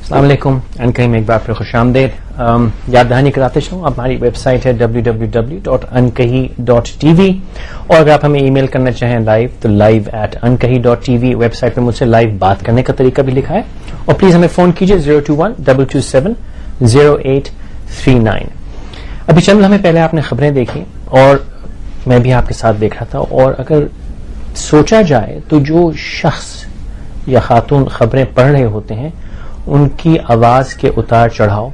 السلام علیکم، انکہی میں ایک بار پھر خوش آمدید. یاد دہانی کراتے چلوں، ہماری ویب سائٹ ہے www.ankahi.tv، اور اگر آپ ہمیں ای میل کرنا چاہیں لائیو تو live@ankahi.tv. ویب سائٹ پہ مجھ سے لائیو بات کرنے کا طریقہ بھی لکھا ہے، اور پلیز ہمیں فون کیجیے 021-227-0839. ابھی چند لمحے پہلے آپ نے خبریں دیکھی اور میں بھی آپ کے ساتھ دیکھ رہا تھا، اور اگر سوچا جائے تو جو شخص یا خاتون خبریں پڑھ رہے ہوتے ہیں ان کی آواز کے اتار چڑھاؤ،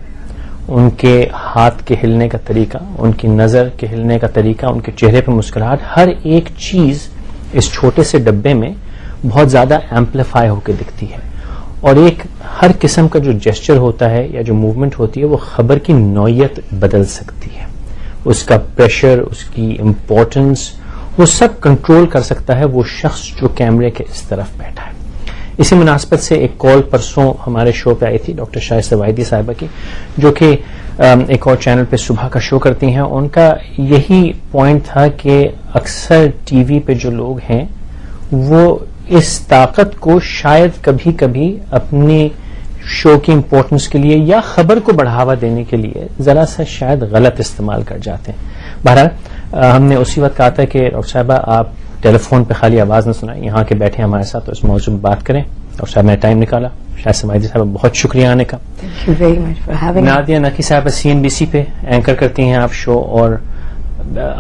ان کے ہاتھ کے ہلنے کا طریقہ، ان کی نظر کے ہلنے کا طریقہ، ان کے چہرے پہ مسکراہٹ، ہر ایک چیز اس چھوٹے سے ڈبے میں بہت زیادہ ایمپلیفائی ہو کے دکھتی ہے. اور ایک ہر قسم کا جو جیسچر ہوتا ہے یا جو موومنٹ ہوتی ہے وہ خبر کی نوعیت بدل سکتی ہے. اس کا پریشر، اس کی امپورٹنس، وہ سب کنٹرول کر سکتا ہے وہ شخص جو کیمرے کے اس طرف بیٹھا ہے. اسی مناسبت سے ایک کال پرسوں ہمارے شو پہ آئی تھی ڈاکٹر شائستہ واحدی صاحبہ کی، جو کہ ایک اور چینل پہ صبح کا شو کرتی ہیں. ان کا یہی پوائنٹ تھا کہ اکثر ٹی وی پہ جو لوگ ہیں وہ اس طاقت کو شاید کبھی کبھی اپنی شو کی امپورٹنس کے لیے یا خبر کو بڑھاوا دینے کے لیے ذرا سا شاید غلط استعمال کر جاتے ہیں. بہرحال ہم نے اسی وقت کہا تھا کہ ڈاکٹر صاحبہ آپ ٹیلی فون پہ خالی آواز نہ سنائیں، یہاں کے بیٹھے ہمارے ساتھ تو اس موضوع میں بات کریں. ڈاکٹر صاحب نے ٹائم نکالا. شائستہ واحدی صاحب بہت شکریہ آنے کا. نادیہ نقی صاحب CNBC پہ اینکر کرتی ہیں آپ شو، اور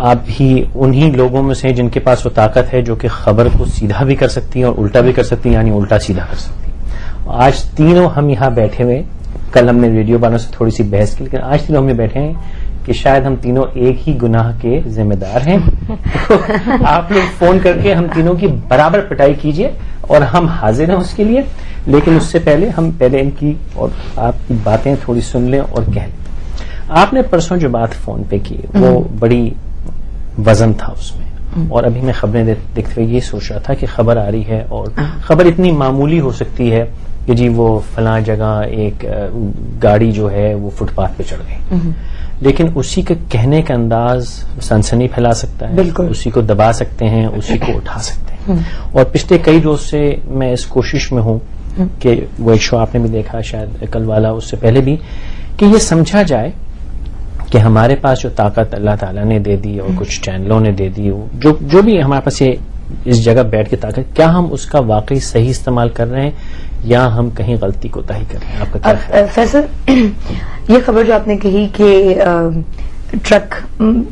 آپ بھی انہی لوگوں میں سے جن کے پاس وہ طاقت ہے جو کہ خبر کو سیدھا بھی کر سکتی ہیں اور الٹا بھی کر سکتی ہیں، یعنی الٹا سیدھا کر سکتی ہیں. آج تینوں ہم یہاں بیٹھے ہوئے، کل ہم نے ریڈیو والوں سے تھوڑی سی بحث کی، لیکن آج تینوں ہم یہ بیٹھے ہیں کہ شاید ہم تینوں ایک ہی گناہ کے ذمہ دار ہیں. آپ لوگ فون کر کے ہم تینوں کی برابر پٹائی کیجئے اور ہم حاضر ہیں اس کے لیے. لیکن اس سے پہلے ہم ان کی اور آپ کی باتیں تھوڑی سن لیں اور کہہ لیں. آپ نے پرسوں جو بات فون پہ کی وہ بڑی وزن تھا اس میں، اور ابھی میں خبریں دیکھتے ہوئے یہ سوچ رہا تھا کہ خبر آ رہی ہے اور خبر اتنی معمولی ہو سکتی ہے کہ جی وہ فلاں جگہ ایک گاڑی جو ہے وہ فٹ پاتھ پہ چڑھ گئی، لیکن اسی کے کہنے کا انداز سنسنی پھیلا سکتا ہے. بالکل. اسی کو دبا سکتے ہیں، اسی کو اٹھا سکتے ہیں. اور پچھلے کئی روز سے میں اس کوشش میں ہوں کہ وہ ایک شو آپ نے بھی دیکھا شاید کل والا، اس سے پہلے بھی، کہ یہ سمجھا جائے کہ ہمارے پاس جو طاقت اللہ تعالیٰ نے دے دی اور کچھ چینلوں نے دے دی، جو بھی ہمارے پاس یہ اس جگہ بیٹھ کے طاقت، کیا ہم اس کا واقعی صحیح استعمال کر رہے ہیں یا ہم کہیں غلطی کوتاہی کر رہے ہیں؟ آپ کا کیا خیال ہے؟ فیصل، یہ خبر جو آپ نے کہی کہ ٹرک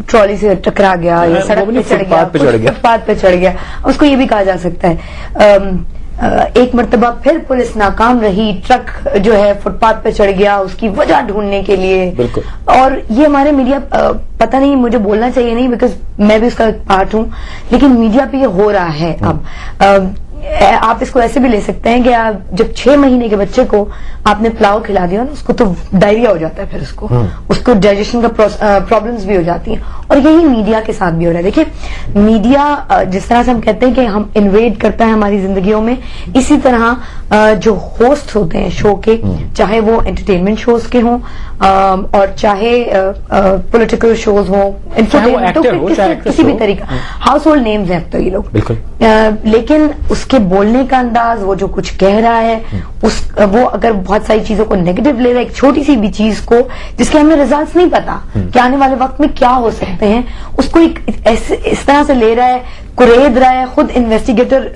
ٹرالی سے ٹکرا گیا یا سڑک پہ چڑھ گیا، فٹ پاتھ پہ چڑھ گیا، اس کو یہ بھی کہا جا سکتا ہے ایک مرتبہ پھر پولیس ناکام رہی، ٹرک جو ہے فٹ پاتھ پہ چڑھ گیا اس کی وجہ ڈھونڈنے کے لیے. بالکل. اور یہ ہمارے میڈیا، پتہ نہیں مجھے بولنا چاہیے نہیں بیکاز میں بھی اس کا پارٹ ہوں، لیکن میڈیا پہ یہ ہو رہا ہے. اب آپ اس کو ایسے بھی لے سکتے ہیں کہ آپ جب 6 مہینے کے بچے کو آپ نے پلاؤ کھلا دیا نا، اس کو تو ڈائریا ہو جاتا ہے، پھر اس کو ڈائجیشن کا پرابلمز بھی ہو جاتی ہیں. اور یہی میڈیا کے ساتھ بھی ہو رہا ہے. دیکھیں میڈیا جس طرح سے ہم کہتے ہیں کہ ہم انویڈ کرتا ہے ہماری زندگیوں میں، اسی طرح جو ہوسٹ ہوتے ہیں شو کے، چاہے وہ انٹرٹینمنٹ شوز کے ہوں اور چاہے پولیٹیکل شوز ہوں، کسی بھی طریقہ، ہاؤس ہولڈ نیمز ہیں اب تو یہ لوگ. لیکن اس کے بولنے کا انداز، وہ جو کچھ کہہ رہا ہے، وہ اگر بہت ساری چیزوں کو نیگیٹو لے رہا ہے، ایک چھوٹی سی بھی چیز کو جس کے ہمیں ریزلٹس نہیں پتا کہ آنے والے وقت میں کیا ہو سکتے ہیں، اس کو اس طرح سے لے رہا ہے، کرید رہا ہے. خود انویسٹیگیٹر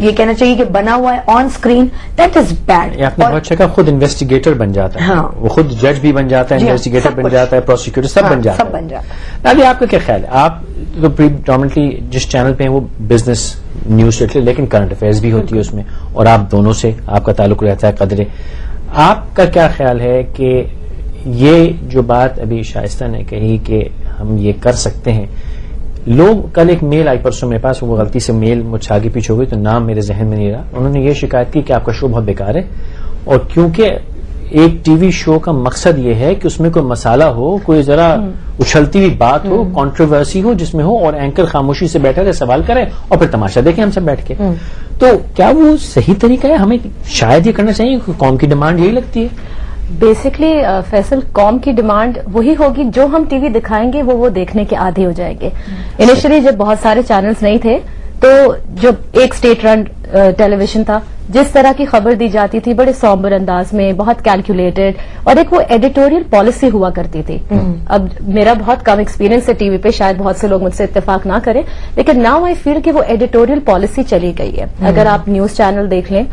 یہ کہنا چاہیے کہ بنا ہوا ہے on screen, that is bad. آپ نے بہت اچھا، خود انویسٹیگیٹر بن جاتا ہے، وہ خود جج بھی بن جاتا ہے، انویسٹیگیٹر بن جاتا ہے، پروسیکیوٹر سب بن جاتا ہے. ابھی آپ کا کیا خیال ہے؟ آپ تو پریڈومنٹلی جس چینل پہ ہیں وہ بزنس نیوز چیٹل، لیکن کرنٹ افیئرز بھی ہوتی ہے اس میں، اور آپ دونوں سے آپ کا تعلق رہتا ہے قدرے. آپ کا کیا خیال ہے کہ یہ جو بات ابھی شائستہ نے کہی کہ ہم یہ کر سکتے ہیں، لوگ کل ایک میل آئی پرسوں میرے پاس، وہ غلطی سے میل مجھ سے آگے پیچھے ہو گئی تو نام میرے ذہن میں نہیں رہا. انہوں نے یہ شکایت کی کہ آپ کا شو بہت بیکار ہے، اور کیونکہ ایک ٹی وی شو کا مقصد یہ ہے کہ اس میں کوئی مسالہ ہو، کوئی ذرا اچھلتی ہوئی بات ہو، کنٹروورسی ہو جس میں ہو، اور اینکر خاموشی سے بیٹھے رہے، سوال کرے اور پھر تماشا دیکھیں ہم سب بیٹھ کے. تو کیا وہ صحیح طریقہ ہے؟ ہمیں شاید یہ کرنا چاہیے، قوم کی ڈیمانڈ یہی لگتی ہے. بیسکلی فیصل، قوم کی ڈیمانڈ وہی ہوگی جو ہم ٹی وی دکھائیں گے وہ دیکھنے کے عادی ہو جائیں گے. انیشلی جب بہت سارے چینلز نہیں تھے تو جب ایک اسٹیٹ رن ٹیلی ویژن تھا، جس طرح کی خبر دی جاتی تھی بڑے سومبر انداز میں، بہت کیلکولیٹڈ، اور ایک وہ ایڈیٹوریل پالیسی ہوا کرتی تھی. اب میرا بہت کم ایکسپیرینس ہے ٹی وی پہ، شاید بہت سے لوگ مجھ سے اتفاق نہ کریں، لیکن ناؤ آئی فیل کہ وہ ایڈیٹوریل پالیسی چلی گئی ہے. اگر آپ نیوز چینل دیکھ لیں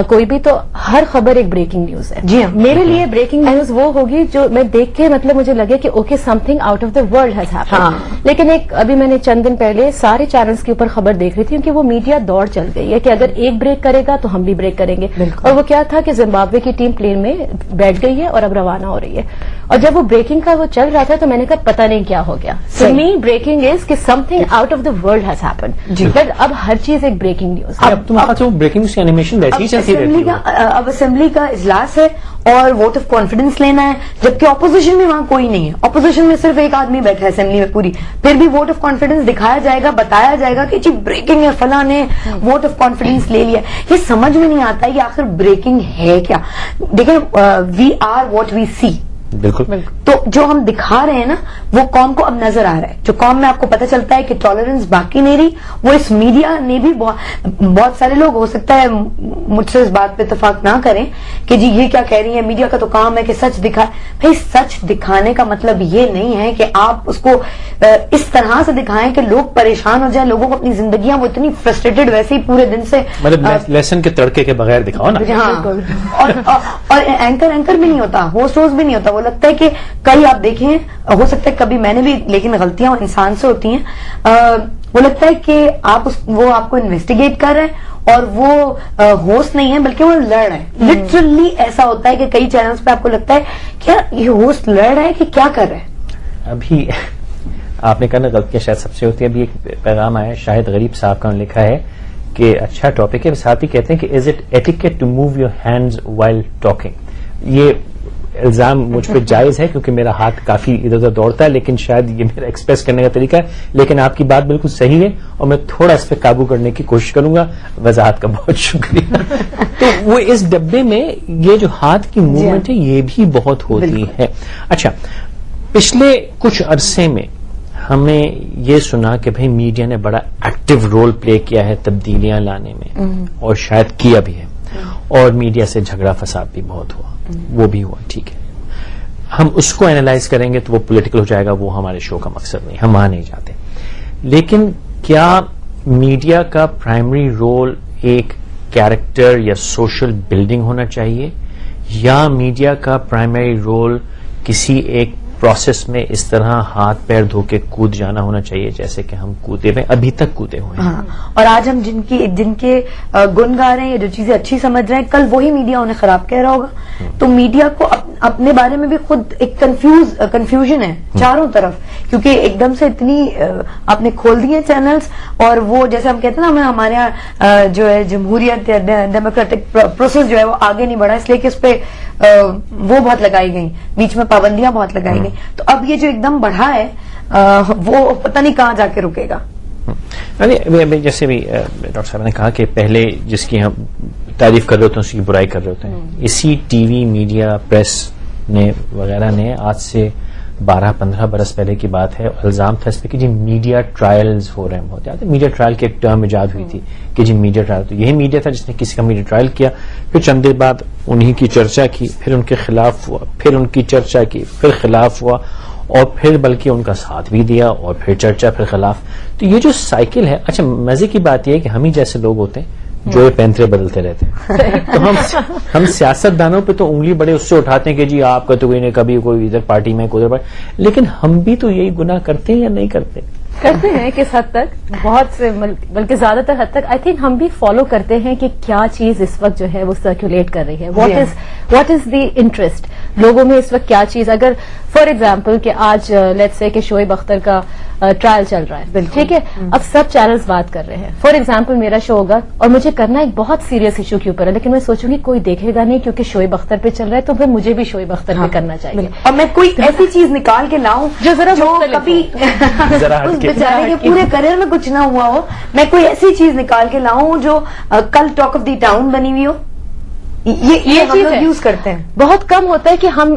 کوئی بھی، تو ہر خبر ایک بریکنگ نیوز ہے. جی ہاں، میرے لیے بریکنگ نیوز وہ ہوگی جو میں دیکھ کے مطلب مجھے لگے کہ okay some thing out of the world has happened. لیکن ایک ابھی میں نے چند دن پہلے سارے چینلز کے اوپر خبر دیکھ رہی تھی کہ وہ میڈیا دوڑ چل گئی ہے کہ اگر ایک بریک کرے گا تو ہم بھی بریک کریں گے. اور وہ کیا تھا کہ زمبابوے کی ٹیم پلین میں بیٹھ گئی ہے اور اب روانہ ہو رہی ہے. اور جب وہ بریکنگ کا وہ چل رہا تھا تو میں نے کہا پتہ نہیں کیا ہو گیا. سو می بریکنگ از کہ some thing out of the world has happened. But اب ہر چیز ایک بریکنگ نیوز. اب اسمبلی کا اجلاس ہے اور ووٹ آف کانفیڈنس لینا ہے، جبکہ اپوزیشن میں وہاں کوئی نہیں ہے. اپوزیشن میں صرف ایک آدمی بیٹھا ہے اسمبلی میں پوری. پھر بھی ووٹ آف کانفیڈنس دکھایا جائے گا، بتایا جائے گا کہ جی بریکنگ ہے، فلاں نے ووٹ آف کانفیڈنس لے لیا. یہ سمجھ میں نہیں آتا کہ آخر بریکنگ ہے کیا. دیکھیں وی آر واٹ وی سی. بالکل. تو جو ہم دکھا رہے ہیں نا وہ قوم کو اب نظر آ رہا ہے. جو قوم میں آپ کو پتہ چلتا ہے کہ ٹالرنس باقی نہیں رہی، وہ اس میڈیا نے بھی بہت سارے لوگ ہو سکتا ہے مجھ سے اس بات پہ اتفاق نہ کریں کہ جی یہ کیا کہہ رہی ہیں، میڈیا کا تو کام ہے کہ سچ دکھائے. بھائی سچ دکھانے کا مطلب یہ نہیں ہے کہ آپ اس کو اس طرح سے دکھائیں کہ لوگ پریشان ہو جائیں. لوگوں کو اپنی زندگیاں وہ اتنی فرسٹریٹڈ ویسے ہی پورے دن سے مطلب لیسن کے تڑکے کے بغیر دکھاؤ نا. ہاں. اور اینکر بھی نہیں ہوتا، ہوسٹ بھی نہیں ہوتا. وہ لگتا ہے کہ کئی آپ دیکھیں، ہو سکتا ہے کبھی میں نے بھی، لیکن غلطیاں انسان سے ہوتی ہیں. وہ لگتا ہے کہ وہ آپ کو انویسٹیگیٹ کر رہے ہیں اور وہ ہوسٹ نہیں ہے بلکہ وہ لڑ رہا ہے. لٹرلی ایسا ہوتا ہے کہ کئی چینلز پہ آپ کو لگتا ہے کہ یہ ہوسٹ لڑ رہا ہے کہ کیا کر رہا ہے. ابھی آپ نے کہا نا غلطیاں شاید سب سے ہوتی ہیں. ابھی ایک پیغام آیا شاہد غریب صاحب کا، لکھا ہے کہ اچھا ٹاپک ہے. ساتھ ہی کہتے ہیں کہ is it etiquette to move your hands while talking. یہ الزام مجھ پہ جائز ہے کیونکہ میرا ہاتھ کافی ادھر ادھر دوڑتا ہے، لیکن شاید یہ میرا ایکسپریس کرنے کا طریقہ ہے. لیکن آپ کی بات بالکل صحیح ہے اور میں تھوڑا اس پہ قابو کرنے کی کوشش کروں گا. وضاحت کا بہت شکریہ. تو وہ اس ڈبے میں یہ جو ہاتھ کی موومنٹ ہے یہ بھی بہت ہوتی ہے. اچھا، پچھلے کچھ عرصے میں ہمیں یہ سنا کہ بھائی میڈیا نے بڑا ایکٹیو رول پلے کیا ہے تبدیلیاں لانے میں، اور شاید کیا بھی ہے. اور میڈیا سے جھگڑا فساد بھی بہت ہوا، وہ بھی ہوا. ٹھیک ہے، ہم اس کو اینالائز کریں گے تو وہ پولیٹیکل ہو جائے گا، وہ ہمارے شو کا مقصد نہیں، ہم وہاں نہیں جاتے. لیکن کیا میڈیا کا پرائمری رول ایک کیریکٹر یا سوشل بلڈنگ ہونا چاہیے، یا میڈیا کا پرائمری رول کسی ایک پروسیس میں اس طرح ہاتھ پیر دھو کے کود جانا ہونا چاہیے جیسے کہ ہم کودے ہوئے ابھی تک کودے ہوئے ہیں؟ اور آج ہم جن کے گن گا رہے ہیں یا جو چیزیں اچھی سمجھ رہے ہیں، کل وہی میڈیا انہیں خراب کہہ رہا ہوگا. تو میڈیا کو اپنے بارے میں بھی خود ایک کنفیوژن ہے چاروں طرف، کیونکہ ایک دم سے اتنی آپ نے کھول دیے چینلز. اور وہ جیسے ہم کہتے ہیں نا، ہمارے یہاں جو ہے جمہوریت یا ڈیموکریٹک پروسیس جو ہے وہ آگے نہیں بڑھا، اس لیے کہ اس پہ وہ بہت لگائی گئی، بیچ میں پابندیاں بہت لگائی گئی. تو اب یہ جو ایک دم بڑھا ہے وہ پتہ نہیں کہاں جا کے رکے گا. جیسے بھی ڈاکٹر صاحب نے کہا کہ پہلے جس کی ہم تعریف کر رہے ہوتے ہیں اس کی برائی کر رہے ہوتے ہیں. اسی ٹی وی میڈیا پریس نے وغیرہ نے آج سے 12-15 برس پہلے کی بات ہے، الزام تھا اس پہ کہ جی میڈیا ٹرائلز ہو رہے ہیں. بہت یاد ہے میڈیا ٹرائل کی ایک ٹرم ایجاد ہوئی تھی کہ جی میڈیا ٹرائل. تو یہی میڈیا تھا جس نے کسی کا میڈیا ٹرائل کیا، پھر چند دیر بعد انہی کی چرچا کی، پھر ان کے خلاف ہوا، پھر ان کی چرچا کی، پھر خلاف ہوا، اور پھر بلکہ ان کا ساتھ بھی دیا، اور پھر چرچا، پھر خلاف. تو یہ جو سائیکل ہے، اچھا مزے کی بات یہ ہے کہ ہم ہی جیسے لوگ ہوتے ہیں جو یہ پینترے بدلتے رہتے ہیں. تو ہم سیاست دانوں پہ تو انگلی بڑے اس سے اٹھاتے ہیں کہ جی آپ کا تو کوئی نہیں، کبھی کوئی ادھر پارٹی میں کوئی ادھر پارٹی. لیکن ہم بھی تو یہی گناہ کرتے ہیں یا نہیں کرتے؟ کرتے ہیں کس حد تک، بہت سے بلکہ زیادہ تر حد تک آئی تھنک ہم بھی فالو کرتے ہیں کہ کیا چیز اس وقت جو ہے وہ سرکولیٹ کر رہی ہے. واٹ از دی انٹرسٹ لوگوں میں اس وقت، کیا چیز. اگر فار ایگزامپل کہ آج لیٹس سے کہ شعیب اختر کا ٹرائل چل رہا ہے، ٹھیک ہے، اب سب چینلز بات کر رہے ہیں. فار ایگزامپل میرا شو ہوگا اور مجھے کرنا ایک بہت سیریس ایشو کے اوپر ہے، لیکن میں سوچوں گی کوئی دیکھے گا نہیں کیونکہ شعیب اختر پہ چل رہا ہے، تو پھر مجھے بھی شعیب اختر پہ کرنا چاہیے. اور میں کوئی ایسی چیز نکال کے لاؤں جو ذرا کبھی بیچارے کے پورے کریئر میں کچھ نہ ہوا ہو. میں کوئی ایسی چیز نکال کے لاؤں جو کل ٹاک آف دی ٹاؤن بنی ہوئی ہو. یہ چیز یوز کرتے ہیں. بہت کم ہوتا ہے کہ ہم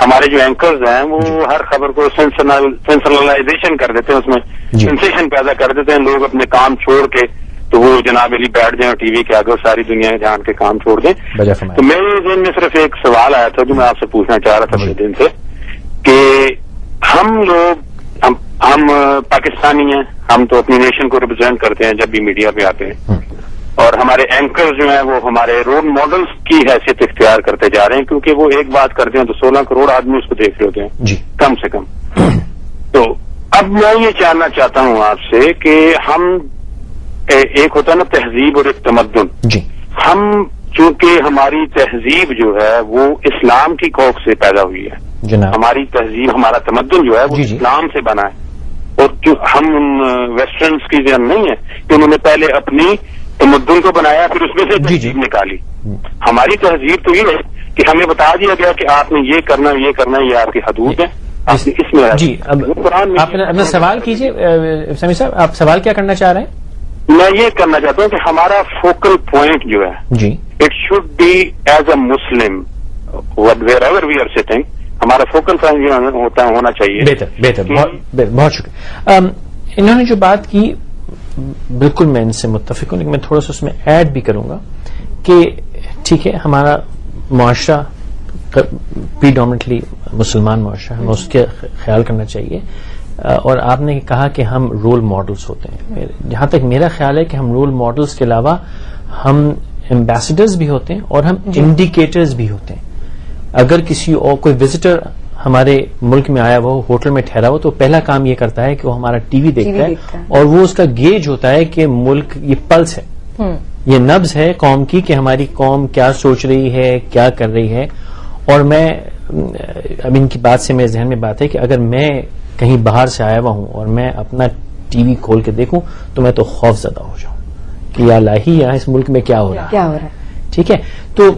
ہمارے جو اینکرز ہیں وہ ہر خبر کو سینسرلائزیشن کر دیتے ہیں، اس میں سینسیشن پیدا کر دیتے ہیں، لوگ اپنے کام چھوڑ کے تو وہ جناب علی بیٹھ جائیں اور ٹی وی کے آگے ساری دنیا جان کے کام چھوڑ دیں. تو میرے ذہن میں صرف ایک سوال آیا تھا جو میں آپ سے پوچھنا چاہ رہا تھا بڑے دن سے، کہ ہم لوگ ہم پاکستانی ہیں، ہم تو اپنی نیشن کو ریپرزینٹ کرتے ہیں جب بھی میڈیا پہ آتے ہیں، اور ہمارے اینکر جو ہیں وہ ہمارے رول ماڈلز کی حیثیت اختیار کرتے جا رہے ہیں، کیونکہ وہ ایک بات کرتے ہیں تو 16 کروڑ آدمی اس کو دیکھ رہے ہوتے ہیں کم سے کم. تو اب میں یہ جاننا چاہتا ہوں آپ سے کہ ہم ایک ہوتا ہے نا تہذیب اور ایک تمدن، ہم چونکہ ہماری تہذیب جو ہے وہ اسلام کی کوکھ سے پیدا ہوئی ہے، ہماری تہذیب ہمارا تمدن جو ہے وہ اسلام سے بنا ہے، اور جو ہم ویسٹرنس کی ذہن نہیں ہے کہ انہوں نے پہلے اپنی تمدن کو بنایا پھر اس میں سے تہذیب نکالی. ہماری تہذیب تو یہ ہے کہ ہمیں بتا دیا گیا کہ آپ نے یہ کرنا یہ آپ کی حدود ہے، آپ نے اس میں جی. اب آپ اپنا سوال کیجیے سمیع صاحب، آپ سوال کیا کرنا چاہ رہے ہیں؟ میں یہ کرنا چاہتا ہوں کہ ہمارا فوکل پوائنٹ جو ہے it should be as a Muslim wherever we are sitting, ہمارا فوکل پوائنٹ جو ہونا چاہیے. بہتر بہت شکریہ. انہوں نے جو بات کی بالکل میں ان سے متفق ہوں، لیکن میں تھوڑا سا اس میں ایڈ بھی کروں گا کہ ٹھیک ہے ہمارا معاشرہ پریڈومنٹلی مسلمان معاشرہ، ہمیں اس کے خیال کرنا چاہیے، اور آپ نے کہا کہ ہم رول ماڈلز ہوتے ہیں. جہاں تک میرا خیال ہے کہ ہم رول ماڈلز کے علاوہ ہم ایمبیسڈرز بھی ہوتے ہیں اور ہم انڈیکیٹرز بھی ہوتے ہیں. اگر کسی اور کوئی وزٹر ہمارے ملک میں آیا ہوا ہوٹل میں ٹھہرا ہو تو پہلا کام یہ کرتا ہے کہ وہ ہمارا ٹی وی دیکھتا ہے، اور وہ اس کا گیج ہوتا ہے کہ ملک یہ پلس ہے، یہ نبض ہے قوم کی کہ ہماری قوم کیا سوچ رہی ہے، کیا کر رہی ہے. اور میں اب ان کی بات سے میرے ذہن میں بات ہے کہ اگر میں کہیں باہر سے آیا ہوا ہوں اور میں اپنا ٹی وی کھول کے دیکھوں تو میں تو خوف زدہ ہو جاؤں کہ یا الہی یہاں اس ملک میں کیا ہو رہا ہے. ٹھیک ہے، تو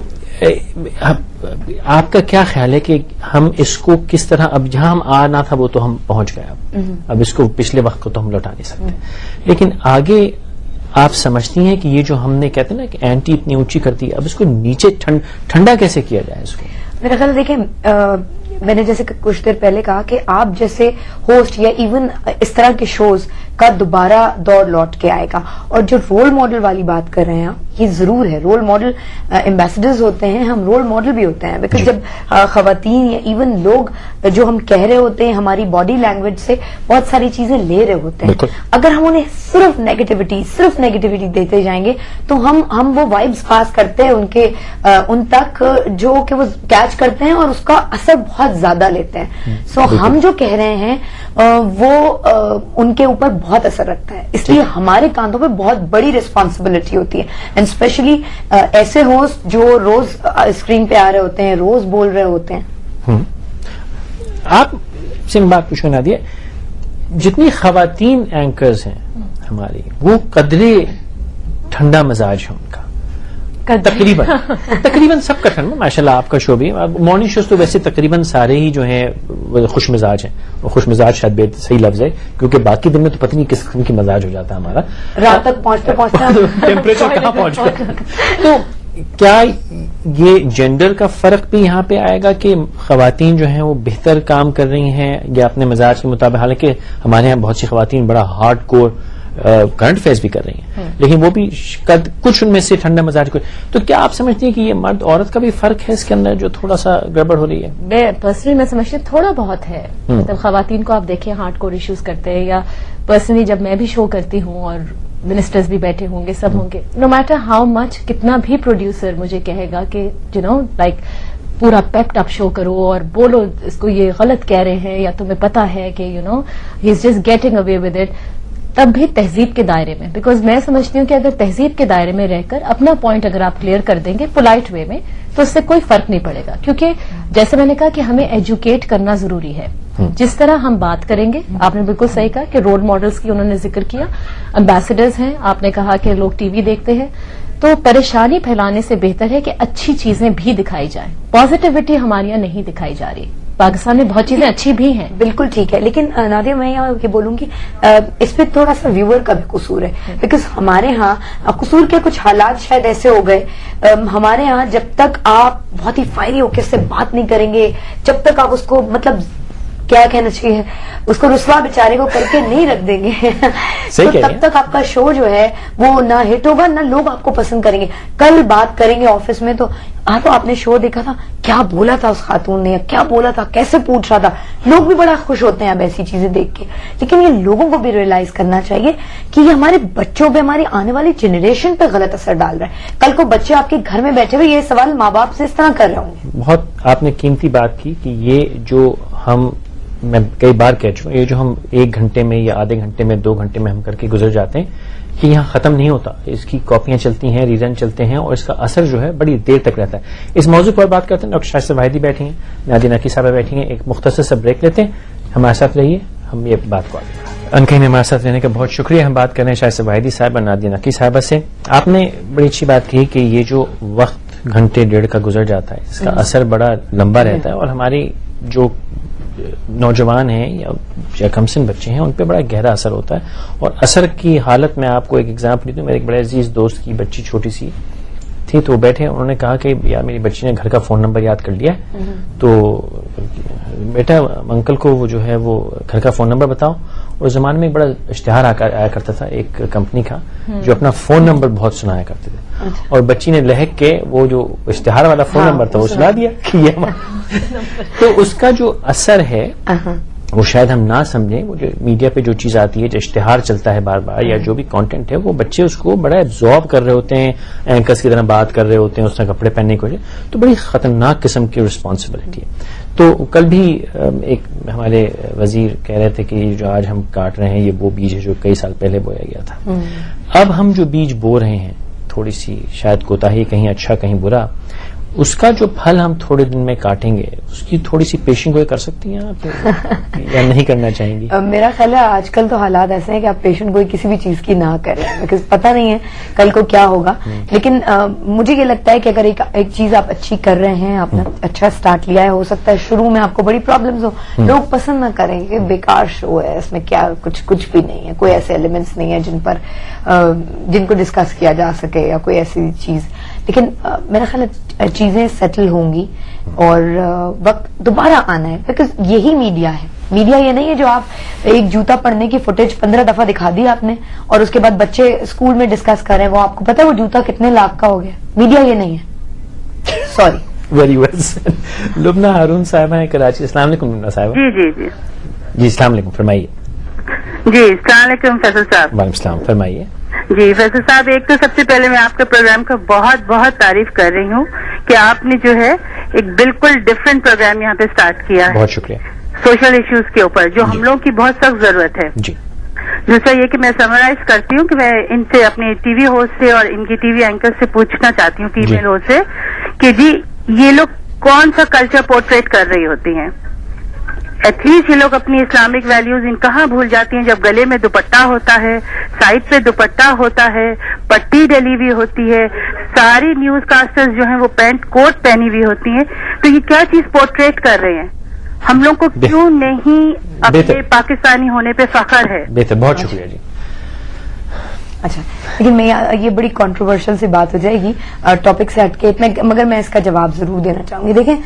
آپ کا کیا خیال ہے کہ ہم اس کو کس طرح، اب جہاں ہم آنا تھا وہ تو ہم پہنچ گئے، اب اس کو پچھلے وقت کو تو ہم لوٹا نہیں سکتے، لیکن آگے آپ سمجھتی ہیں کہ یہ جو ہم نے کہتے ہیں نا کہ اینٹی اتنی اونچی کرتی ہے، اب اس کو نیچے ٹھنڈا کیسے کیا جائے اس کو؟ میرا خیال دیکھیں، میں نے جیسے کچھ دیر پہلے کہا کہ آپ جیسے ہوسٹ یا ایون اس طرح کے شوز کا دوبارہ دور لوٹ کے آئے گا. اور جو رول ماڈل والی بات کر رہے ہیں یہ ضرور ہے، رول ماڈل ایمبیسڈرز ہوتے ہیں، ہم رول ماڈل بھی ہوتے ہیں، بیکاز جب خواتین یا ایون لوگ جو ہم کہہ رہے ہوتے ہیں ہماری باڈی لینگویج سے بہت ساری چیزیں لے رہے ہوتے ہیں، اگر ہم انہیں صرف نیگیٹیوٹی دیتے جائیں گے تو ہم وہ وائبز پاس کرتے ہیں ان تک جو کہ وہ کیچ کرتے ہیں اور اس کا اثر بہت زیادہ لیتے ہیں. سو ہم جو کہہ رہے ہیں وہ ان کے اوپر بہت اثر رکھتا ہے، اس لیے ہمارے کاندھوں پہ بہت بڑی ریسپانسبلٹی ہوتی ہے، اینڈ اسپیشلی ایسے ہوسٹ جو روز اسکرین پہ آ رہے ہوتے ہیں، روز بول رہے ہوتے ہیں. آپ سے بات پوچھو نادیہ، جتنی خواتین اینکرز ہیں ہماری وہ قدرے ٹھنڈا مزاج ہے ان کا، تقریباً سب کا ٹھنڈا، ماشاء اللہ آپ کا شو بھی، مارننگ شوز تو ویسے تقریباً سارے ہی جو ہیں خوش مزاج ہیں. خوش مزاج شاید صحیح لفظ ہے، کیونکہ باقی دن میں تو پتہ نہیں کس قسم کی مزاج ہو جاتا ہے ہمارا، رات تک پہنچتے ٹیمپریچر کہاں پہنچ گیا. تو کیا یہ جینڈر کا فرق بھی یہاں پہ آئے گا کہ خواتین جو ہیں وہ بہتر کام کر رہی ہیں یا اپنے مزاج کے مطابق؟ حالانکہ ہمارے یہاں بہت سی خواتین بڑا ہارڈ کور کرنٹ فیس بھی کر رہی ہیں، لیکن وہ بھی کچھ ان میں سے ٹھنڈا مزاج کو. تو کیا آپ سمجھتی ہیں کہ یہ مرد عورت کا بھی فرق ہے اس کے اندر جو تھوڑا سا گڑبڑ ہو رہی ہے؟ میں پرسنلی میں سمجھتی ہوں تھوڑا بہت ہے. مطلب خواتین کو آپ دیکھیں ہارڈ کور ایشوز کرتے ہیں، یا پرسنلی جب میں بھی شو کرتی ہوں اور منسٹرز بھی بیٹھے ہوں گے، سب ہوں گے، نو میٹر ہاؤ مچ، کتنا بھی پروڈیوسر مجھے کہے گا کہ لائک پورا پیپڈ اپ شو کرو اور بولو اس کو یہ غلط کہہ رہے ہیں یا تمہیں پتا ہے کہ he is just getting away with it, تب بھی تہذیب کے دائرے میں، بیکاز میں سمجھتی ہوں کہ اگر تہذیب کے دائرے میں رہ کر اپنا پوائنٹ اگر آپ کلیئر کر دیں گے پولائٹ وے میں تو اس سے کوئی فرق نہیں پڑے گا. کیونکہ جیسے میں نے کہا کہ ہمیں ایجوکیٹ کرنا ضروری ہے. جس طرح ہم بات کریں گے، آپ نے بالکل صحیح کہا کہ رول ماڈلز کی انہوں نے ذکر کیا، امبیسڈرز ہیں، آپ نے کہا کہ لوگ ٹی وی دیکھتے ہیں، تو پریشانی پھیلانے سے بہتر ہے کہ اچھی چیزیں بھی دکھائی جائیں. پازیٹیوٹی ہمارے یہاں نہیں دکھائی جا رہی. پاکستان میں بہت چیزیں اچھی بھی ہیں. بالکل ٹھیک ہے, لیکن نادیہ میں یہاں یہ بولوں گی اس پہ تھوڑا سا ویور کا بھی قصور ہے, بیکاز ہمارے ہاں قصور کے کچھ حالات شاید ایسے ہو گئے, ہمارے ہاں جب تک آپ بہت ہی فائری ہو کے اس سے بات نہیں کریں گے, جب تک آپ اس کو مطلب کیا کہنا چاہیے, اس کو رسوا بیچارے کو کر کے نہیں رکھ دیں گے تو تب تک آپ کا شو جو ہے وہ نہ ہٹ ہوگا, نہ لوگ آپ کو پسند کریں گے. کل بات کریں گے آفس میں تو آپ نے شو دیکھا تھا, کیا بولا تھا اس خاتون نے, کیا بولا تھا, کیسے پوچھ رہا تھا, لوگ بھی بڑا خوش ہوتے ہیں اب ایسی چیزیں دیکھ کے. لیکن یہ لوگوں کو بھی ریئلائز کرنا چاہیے کہ یہ ہمارے بچوں پہ, ہماری آنے والی جنریشن پہ غلط اثر ڈال رہا ہے. کل کو بچے آپ کے گھر میں بیٹھے ہوئے یہ سوال ماں باپ سے اس طرح کر رہے ہوں گے. بہت آپ نے قیمتی بات کی کہ یہ جو میں کئی بار کہہ چکا, یہ جو ہم 1 گھنٹے میں یا آدھے گھنٹے میں 2 گھنٹے میں ہم کر کے گزر جاتے ہیں, کہ یہاں ختم نہیں ہوتا, اس کی کاپیاں چلتی ہیں, ری رن چلتے ہیں, اور اس کا اثر جو ہے بڑی دیر تک رہتا ہے. اس موضوع پر بات کرتے ہیں. ڈاکٹر شائستہ واحدی بیٹھی ہیں, نادیہ نقی صاحبہ بیٹھی ہیں. ایک مختصر سا بریک لیتے ہیں, ہمارے ساتھ رہیے, ہم یہ بات کو آگے انکئی میں ہمارے ساتھ رہنے کا بہت شکریہ. ہم بات کر رہے ہیں شائستہ واحدی صاحبہ, نادیہ نقی صاحبہ سے. آپ نے بڑی اچھی بات کہی کہ یہ جو وقت گھنٹے ڈیڑھ کا گزر جاتا ہے, اس کا اثر بڑا لمبا رہتا ہے, اور ہماری جو نوجوان ہیں یا کمسن بچے ہیں ان پہ بڑا گہرا اثر ہوتا ہے. اور اثر کی حالت میں آپ کو ایک ایگزامپل دوں. میرے ایک بڑے عزیز دوست کی بچی چھوٹی سی تھی, تو وہ بیٹھے, انہوں نے کہا کہ یار میری بچی نے گھر کا فون نمبر یاد کر لیا, تو بیٹا انکل کو وہ جو ہے وہ گھر کا فون نمبر بتاؤ. اور زمانے میں ایک بڑا اشتہار آیا کرتا تھا ایک کمپنی کا, جو اپنا فون نمبر بہت سنایا کرتے تھے, اور بچی نے لہک کے وہ جو اشتہار والا فون نمبر تھا وہ سنا دیا کہ یہ تو اس کا جو اثر ہے وہ شاید ہم نہ سمجھیں. وہ جو میڈیا پہ جو چیز آتی ہے, جو اشتہار چلتا ہے بار بار, یا جو بھی کانٹینٹ ہے, وہ بچے اس کو بڑا ایبزارب کر رہے ہوتے ہیں, اینکرز کی طرح بات کر رہے ہوتے ہیں, اس طرح کپڑے پہننے کی وجہ, تو بڑی خطرناک قسم کی رسپانسبلٹی ہے. تو کل بھی ایک ہمارے وزیر کہہ رہے تھے کہ جو آج ہم کاٹ رہے ہیں یہ وہ بیج ہے جو کئی سال پہلے بویا گیا تھا. اب ہم جو بیج بو رہے ہیں, تھوڑی سی شاید کوتاہی, کہیں اچھا کہیں برا, اس کا جو پھل ہم تھوڑے دن میں کاٹیں گے, اس کی تھوڑی سی پیشنگ گوئی کر سکتی ہیں آپ یا نہیں کرنا چاہیں گی؟ میرا خیال ہے آج کل تو حالات ایسے ہیں کہ آپ پیشنٹ گوئی کسی بھی چیز کی نہ کریں, بیکاز پتہ نہیں ہے کل کو کیا ہوگا. لیکن مجھے یہ لگتا ہے کہ اگر ایک چیز آپ اچھی کر رہے ہیں, آپ نے اچھا سٹارٹ لیا ہے, ہو سکتا ہے شروع میں آپ کو بڑی پرابلمز ہو, لوگ پسند نہ کریں کہ بیکار شو ہے, اس میں کیا کچھ بھی نہیں ہے, کوئی ایسے ایلیمنٹس نہیں ہے جن کو ڈسکس کیا جا سکے, یا کوئی ایسی چیز. لیکن میرا خیال ہے چیزیں سیٹل ہوں گی اور وقت دوبارہ آنا ہے, بیکاز یہی میڈیا ہے. میڈیا یہ نہیں ہے جو آپ ایک جوتا پڑنے کی فوٹیج 15 دفعہ دکھا دی آپ نے, اور اس کے بعد بچے اسکول میں ڈسکس کر رہے ہیں, وہ آپ کو پتا ہے وہ جوتا کتنے لاکھ کا ہو گیا. میڈیا یہ نہیں ہے. Sorry. Very well. Lubna Haroon صاحبہ ہیں کراچی. السلام علیکم لبنہ صاحبہ. جی السلام علیکم, فرمائیے. جی السلام علیکم فیصل صاحب. وعلیکم السلام, فرمائیے. جی فیصل صاحب, ایک تو سب سے پہلے میں آپ کے پروگرام کا بہت بہت تعریف کر رہی ہوں کہ آپ نے جو ہے ایک بالکل ڈفرینٹ پروگرام یہاں پہ اسٹارٹ کیا ہے. بہت شکریہ. سوشل ایشوز کے اوپر جو ہم لوگوں کی بہت سخت ضرورت ہے. جی. دوسرا یہ کہ میں سمرائز کرتی ہوں کہ میں ان سے اپنے ٹی وی ہوسٹ سے اور ان کی ٹی وی اینکر سے پوچھنا چاہتی ہوں, فیمیل ہوسٹ سے, کہ جی یہ لوگ کون سا کلچر پورٹریٹ کر رہی ہوتی ہیں. ایٹ لیسٹ یہ لوگ اپنی اسلامک ویلیوز ان کہاں بھول جاتی ہیں جب گلے میں دوپٹہ ہوتا ہے, سائڈ پہ دوپٹہ ہوتا ہے, پٹی ڈلی ہوئی ہوتی ہے, ساری نیوز کاسٹرز جو ہیں وہ پینٹ کوٹ پہنی ہوئی ہوتی ہیں. تو یہ کیا چیز پورٹریٹ کر رہے ہیں؟ ہم لوگ کو کیوں نہیں اپنے پاکستانی ہونے پہ فخر ہے؟ بہتر, بہت شکریہ جی. اچھا, لیکن میں یہ بڑی کنٹروورشل سی بات ہو جائے گی ٹاپک سے ہٹ کے, مگر میں اس کا جواب ضرور دینا چاہوں گی. دیکھیں,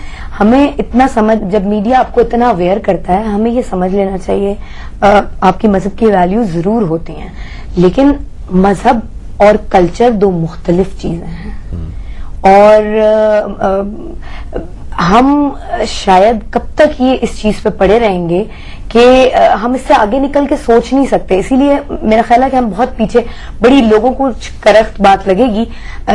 ہمیں اتنا جب میڈیا آپ کو اتنا اویئر کرتا ہے, ہمیں یہ سمجھ لینا چاہیے آپ کی مذہب کی ویلیوز ضرور ہوتی ہیں, لیکن مذہب اور کلچر دو مختلف چیزیں ہیں. اور ہم شاید کب تک یہ اس چیز پہ پڑے رہیں گے کہ ہم اس سے آگے نکل کے سوچ نہیں سکتے. اسی لیے میرا خیال ہے کہ ہم بہت پیچھے, بڑی لوگوں کو کرخت بات لگے گی,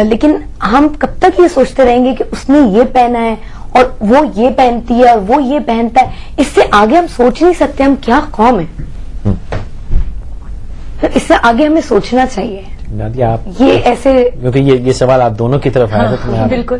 لیکن ہم کب تک یہ سوچتے رہیں گے کہ اس نے یہ پہنا ہے اور وہ یہ پہنتی ہے اور وہ یہ پہنتا ہے. اس سے آگے ہم سوچ نہیں سکتے ہم کیا قوم ہے. اس سے آگے ہمیں سوچنا چاہیے. نادیہ, آپ یہ ایسے, کیونکہ یہ سوال آپ دونوں کی طرف آیا تھا. بالکل.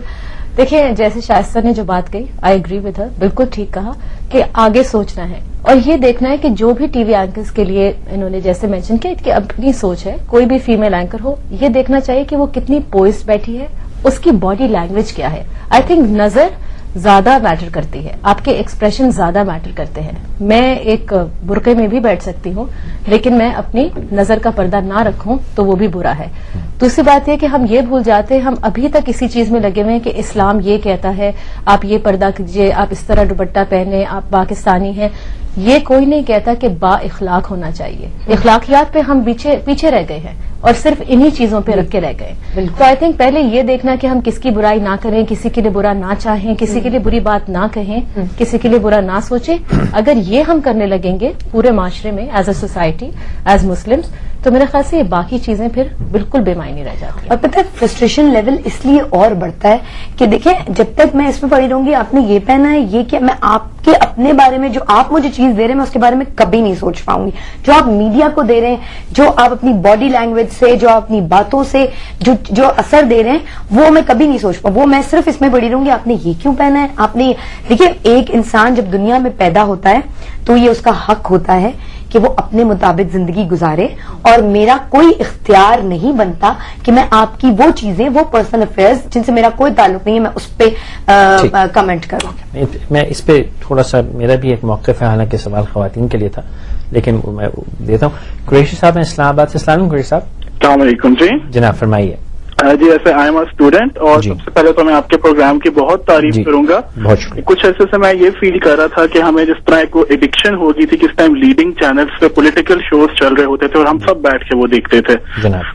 دیکھیں, جیسے شائستہ نے جو بات کہی, آئی اگری ود ہر, بالکل ٹھیک کہا کہ آگے سوچنا ہے اور یہ دیکھنا ہے کہ جو بھی ٹی وی اینکرز کے لیے انہوں نے جیسے مینشن کیا کہ اپنی سوچ ہے, کوئی بھی فیمیل اینکر ہو, یہ دیکھنا چاہیے کہ وہ کتنی پوئسڈ بیٹھی ہے, اس کی باڈی لینگویج کیا ہے. آئی تھنک نظر زیادہ میٹر کرتی ہے, آپ کے ایکسپریشن زیادہ میٹر کرتے ہیں. میں ایک برقعے میں بھی بیٹھ سکتی ہوں لیکن میں اپنی نظر کا پردہ نہ رکھوں تو وہ بھی برا ہے. دوسری بات یہ کہ ہم یہ بھول جاتے ہیں, ہم ابھی تک اسی چیز میں لگے ہوئے ہیں کہ اسلام یہ کہتا ہے آپ یہ پردہ کیجیے, آپ اس طرح دوپٹہ پہنے, آپ پاکستانی ہیں. یہ کوئی نہیں کہتا کہ با اخلاق ہونا چاہیے. اخلاقیات پہ ہم پیچھے رہ گئے ہیں اور صرف انہی چیزوں پہ رکھ کے رہ گئے. تو آئی تھنک پہلے یہ دیکھنا کہ ہم کس کی برائی نہ کریں, کسی کے لیے برا نہ چاہیں, کسی کے لیے بری بات نہ کہیں, کسی کے لیے برا نہ سوچیں. اگر یہ ہم کرنے لگیں گے پورے معاشرے میں as a society, as Muslims, تو میرے خیال سے یہ باقی چیزیں پھر بالکل بے معنی رہ جاتی ہیں. اور پتہ ہے فرسٹریشن لیول اس لیے اور بڑھتا ہے کہ دیکھیں جب تک میں اس میں پڑی رہوں گی آپ نے یہ پہنا ہے, یہ کیا, میں آپ کے اپنے بارے میں جو آپ مجھے چیز دے رہے ہیں میں اس کے بارے میں کبھی نہیں سوچ پاؤں گی. جو آپ میڈیا کو دے رہے ہیں, جو آپ اپنی باڈی لینگویج سے, جو آپ اپنی باتوں سے جو اثر دے رہے ہیں, وہ میں کبھی نہیں سوچ پاؤں. وہ میں صرف اس میں پڑی رہوں گی آپ نے یہ کیوں پہنا ہے, آپ نے. دیکھیے ایک انسان جب دنیا میں پیدا ہوتا ہے تو یہ اس کا حق ہوتا ہے کہ وہ اپنے مطابق زندگی گزارے, اور میرا کوئی اختیار نہیں بنتا کہ میں آپ کی وہ چیزیں, وہ پرسنل افیئرز جن سے میرا کوئی تعلق نہیں ہے, میں اس پہ کمنٹ کروں. میں اس پہ تھوڑا سا, میرا بھی ایک موقف ہے, حالانکہ سوال خواتین کے لیے تھا لیکن میں دیتا ہوں. قریشی صاحب, میں اسلام آباد سے. السلام علیکم قریشی صاحب. السلام علیکم. جی جناب فرمائیے. جی ایسے آئی ایم اے اسٹوڈنٹ, اور سب سے پہلے تو میں آپ کے پروگرام کی بہت تعریف کروں گا. بہت شکریہ. کچھ عرصے سے میں یہ فیل کر رہا تھا کہ ہمیں جس طرح ایک ایڈکشن ہو گئی تھی کہ اس ٹائم لیڈنگ چینلز پہ پولیٹیکل شوز چل رہے ہوتے تھے اور ہم سب بیٹھ کے وہ دیکھتے تھے,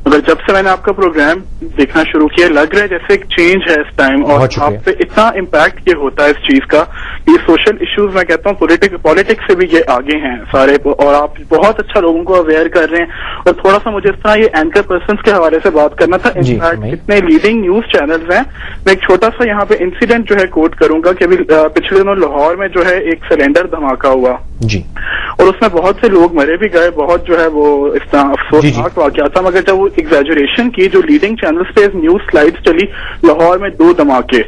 مگر جب سے میں نے آپ کا پروگرام دیکھنا شروع کیا لگ رہا ہے جیسے ایک چینج ہے اس ٹائم, اور آپ پہ اتنا امپیکٹ یہ ہوتا ہے اس چیز کا, یہ سوشل ایشوز میں کہتا ہوں پالیٹکس سے بھی یہ آگے ہیں سارے, اور آپ بہت اچھا لوگوں کو اویئر کر رہے ہیں. اور تھوڑا سا مجھے اس طرح یہ اینکر پرسنس کے حوالے سے بات کرنا تھا. اتنے لیڈنگ نیوز چینلز ہیں, میں ایک چھوٹا سا یہاں پہ انسیڈنٹ جو ہے کوٹ کروں گا کہ ابھی پچھلے دنوں لاہور میں جو ہے ایک سلینڈر دھماکہ ہوا جی, اور اس میں بہت سے لوگ مرے بھی گئے, بہت جو ہے وہ اس طرح افسوسناک واقعہ تھا. مگر جب وہ ایگزیجریشن کی جو لیڈنگ چینلز پہ نیوز سلائیڈز چلی لاہور میں 2 دھماکے,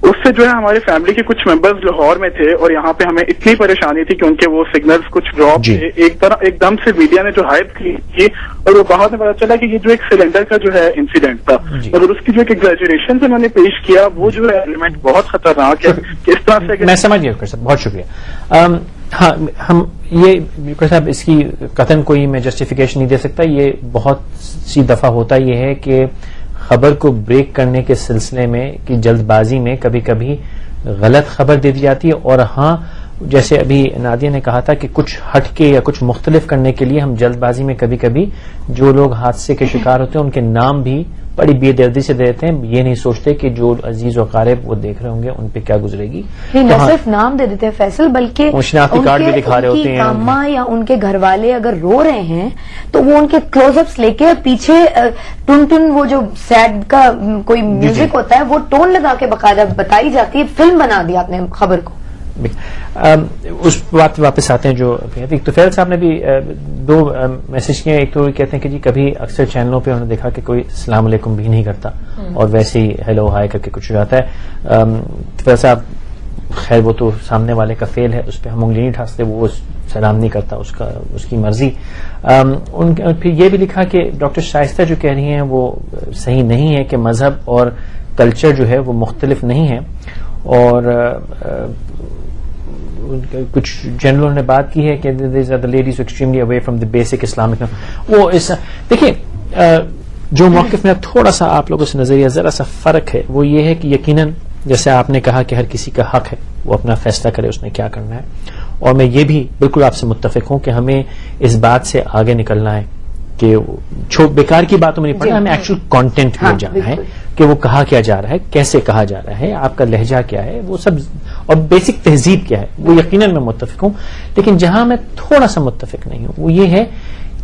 اس سے جو ہے ہمارے فیملی کے کچھ ممبرز لاہور میں تھے اور یہاں پہ ہمیں اتنی پریشانی تھی کہ ان کے وہ سگنلز کچھ ڈراپ تھے. ایک دم سے میڈیا نے جو ہائپ کی اور وہ بعد میں پتا چلا کہ یہ جو ایک سلینڈر کا جو ہے انسیڈنٹ تھا, اور اس کی جو ایک ایگزیجریشن سے انہوں نے پیش کیا, وہ جو ہے ایلیمنٹ بہت خطرناک ہے. اس طرح سے میں سمجھ گیا صاحب, بہت شکریہ. ہاں, ہم یہ صاحب اس کی قطعاً کوئی میں جسٹیفیکیشن نہیں دے سکتا. یہ بہت سی دفعہ ہوتا یہ ہے کہ خبر کو بریک کرنے کے سلسلے میں کہ جلد بازی میں کبھی کبھی غلط خبر دے دی جاتی ہے. اور ہاں, جیسے ابھی نادیہ نے کہا تھا کہ کچھ ہٹ کے یا کچھ مختلف کرنے کے لیے ہم جلد بازی میں کبھی کبھی جو لوگ حادثے کے شکار ہوتے ہیں ان کے نام بھی بڑی بے دردی سے دیتے ہیں, یہ نہیں سوچتے کہ جو عزیز و قارب وہ دیکھ رہے ہوں گے ان پہ کیا گزرے گی. نہ صرف نام دے دیتے ہیں فیصل, بلکہ شناختی کارڈ بھی دکھا رہے ہوتے ہیں. اماں یا ان کے گھر والے اگر رو رہے ہیں تو وہ ان کے کلوز اپس لے کے پیچھے ٹن ٹن وہ جو سیڈ کا کوئی میوزک ہوتا ہے وہ ٹون لگا کے باقاعدہ بتائی جاتی ہے. فلم بنا دی آپ نے خبر کو. اس بات واپس آتے ہیں جو توفیل صاحب نے بھی 2 میسج کیے. ایک تو کہتے ہیں کہ جی کبھی اکثر چینلوں پہ انہوں نے دیکھا کہ کوئی السلام علیکم بھی نہیں کرتا اور ویسے ہی ہیلو ہائی کر کے کچھ ہو جاتا ہے. توفیل صاحب خیر وہ تو سامنے والے کا فیل ہے, اس پہ ہم انگلی نہیں ٹھاستے, وہ سلام نہیں کرتا, اس کی مرضی. پھر یہ بھی لکھا کہ ڈاکٹر شائستہ جو کہہ رہی ہیں وہ صحیح نہیں ہے کہ مذہب اور کلچر جو ہے وہ مختلف نہیں ہے, اور کچھ جنرلوں نے بات کی ہے کہ ladies extremely away from the basic Islamic. وہ دیکھیے جو موقف میں تھوڑا سا آپ لوگوں سے نظریہ ذرا سا فرق ہے وہ یہ ہے کہ یقیناً جیسے آپ نے کہا کہ ہر کسی کا حق ہے وہ اپنا فیصلہ کرے اس نے کیا کرنا ہے, اور میں یہ بھی بالکل آپ سے متفق ہوں کہ ہمیں اس بات سے آگے نکلنا ہے کہ بیکار کی باتوں میں نہیں پڑنا, ہمیں ایکچوئل کانٹینٹ میں جانا ہے کہ وہ کہا کیا جا رہا ہے, کیسے کہا جا رہا ہے, آپ کا لہجہ کیا ہے, وہ سب, اور بیسک تہذیب کیا ہے, وہ یقیناً میں متفق ہوں. لیکن جہاں میں تھوڑا سا متفق نہیں ہوں وہ یہ ہے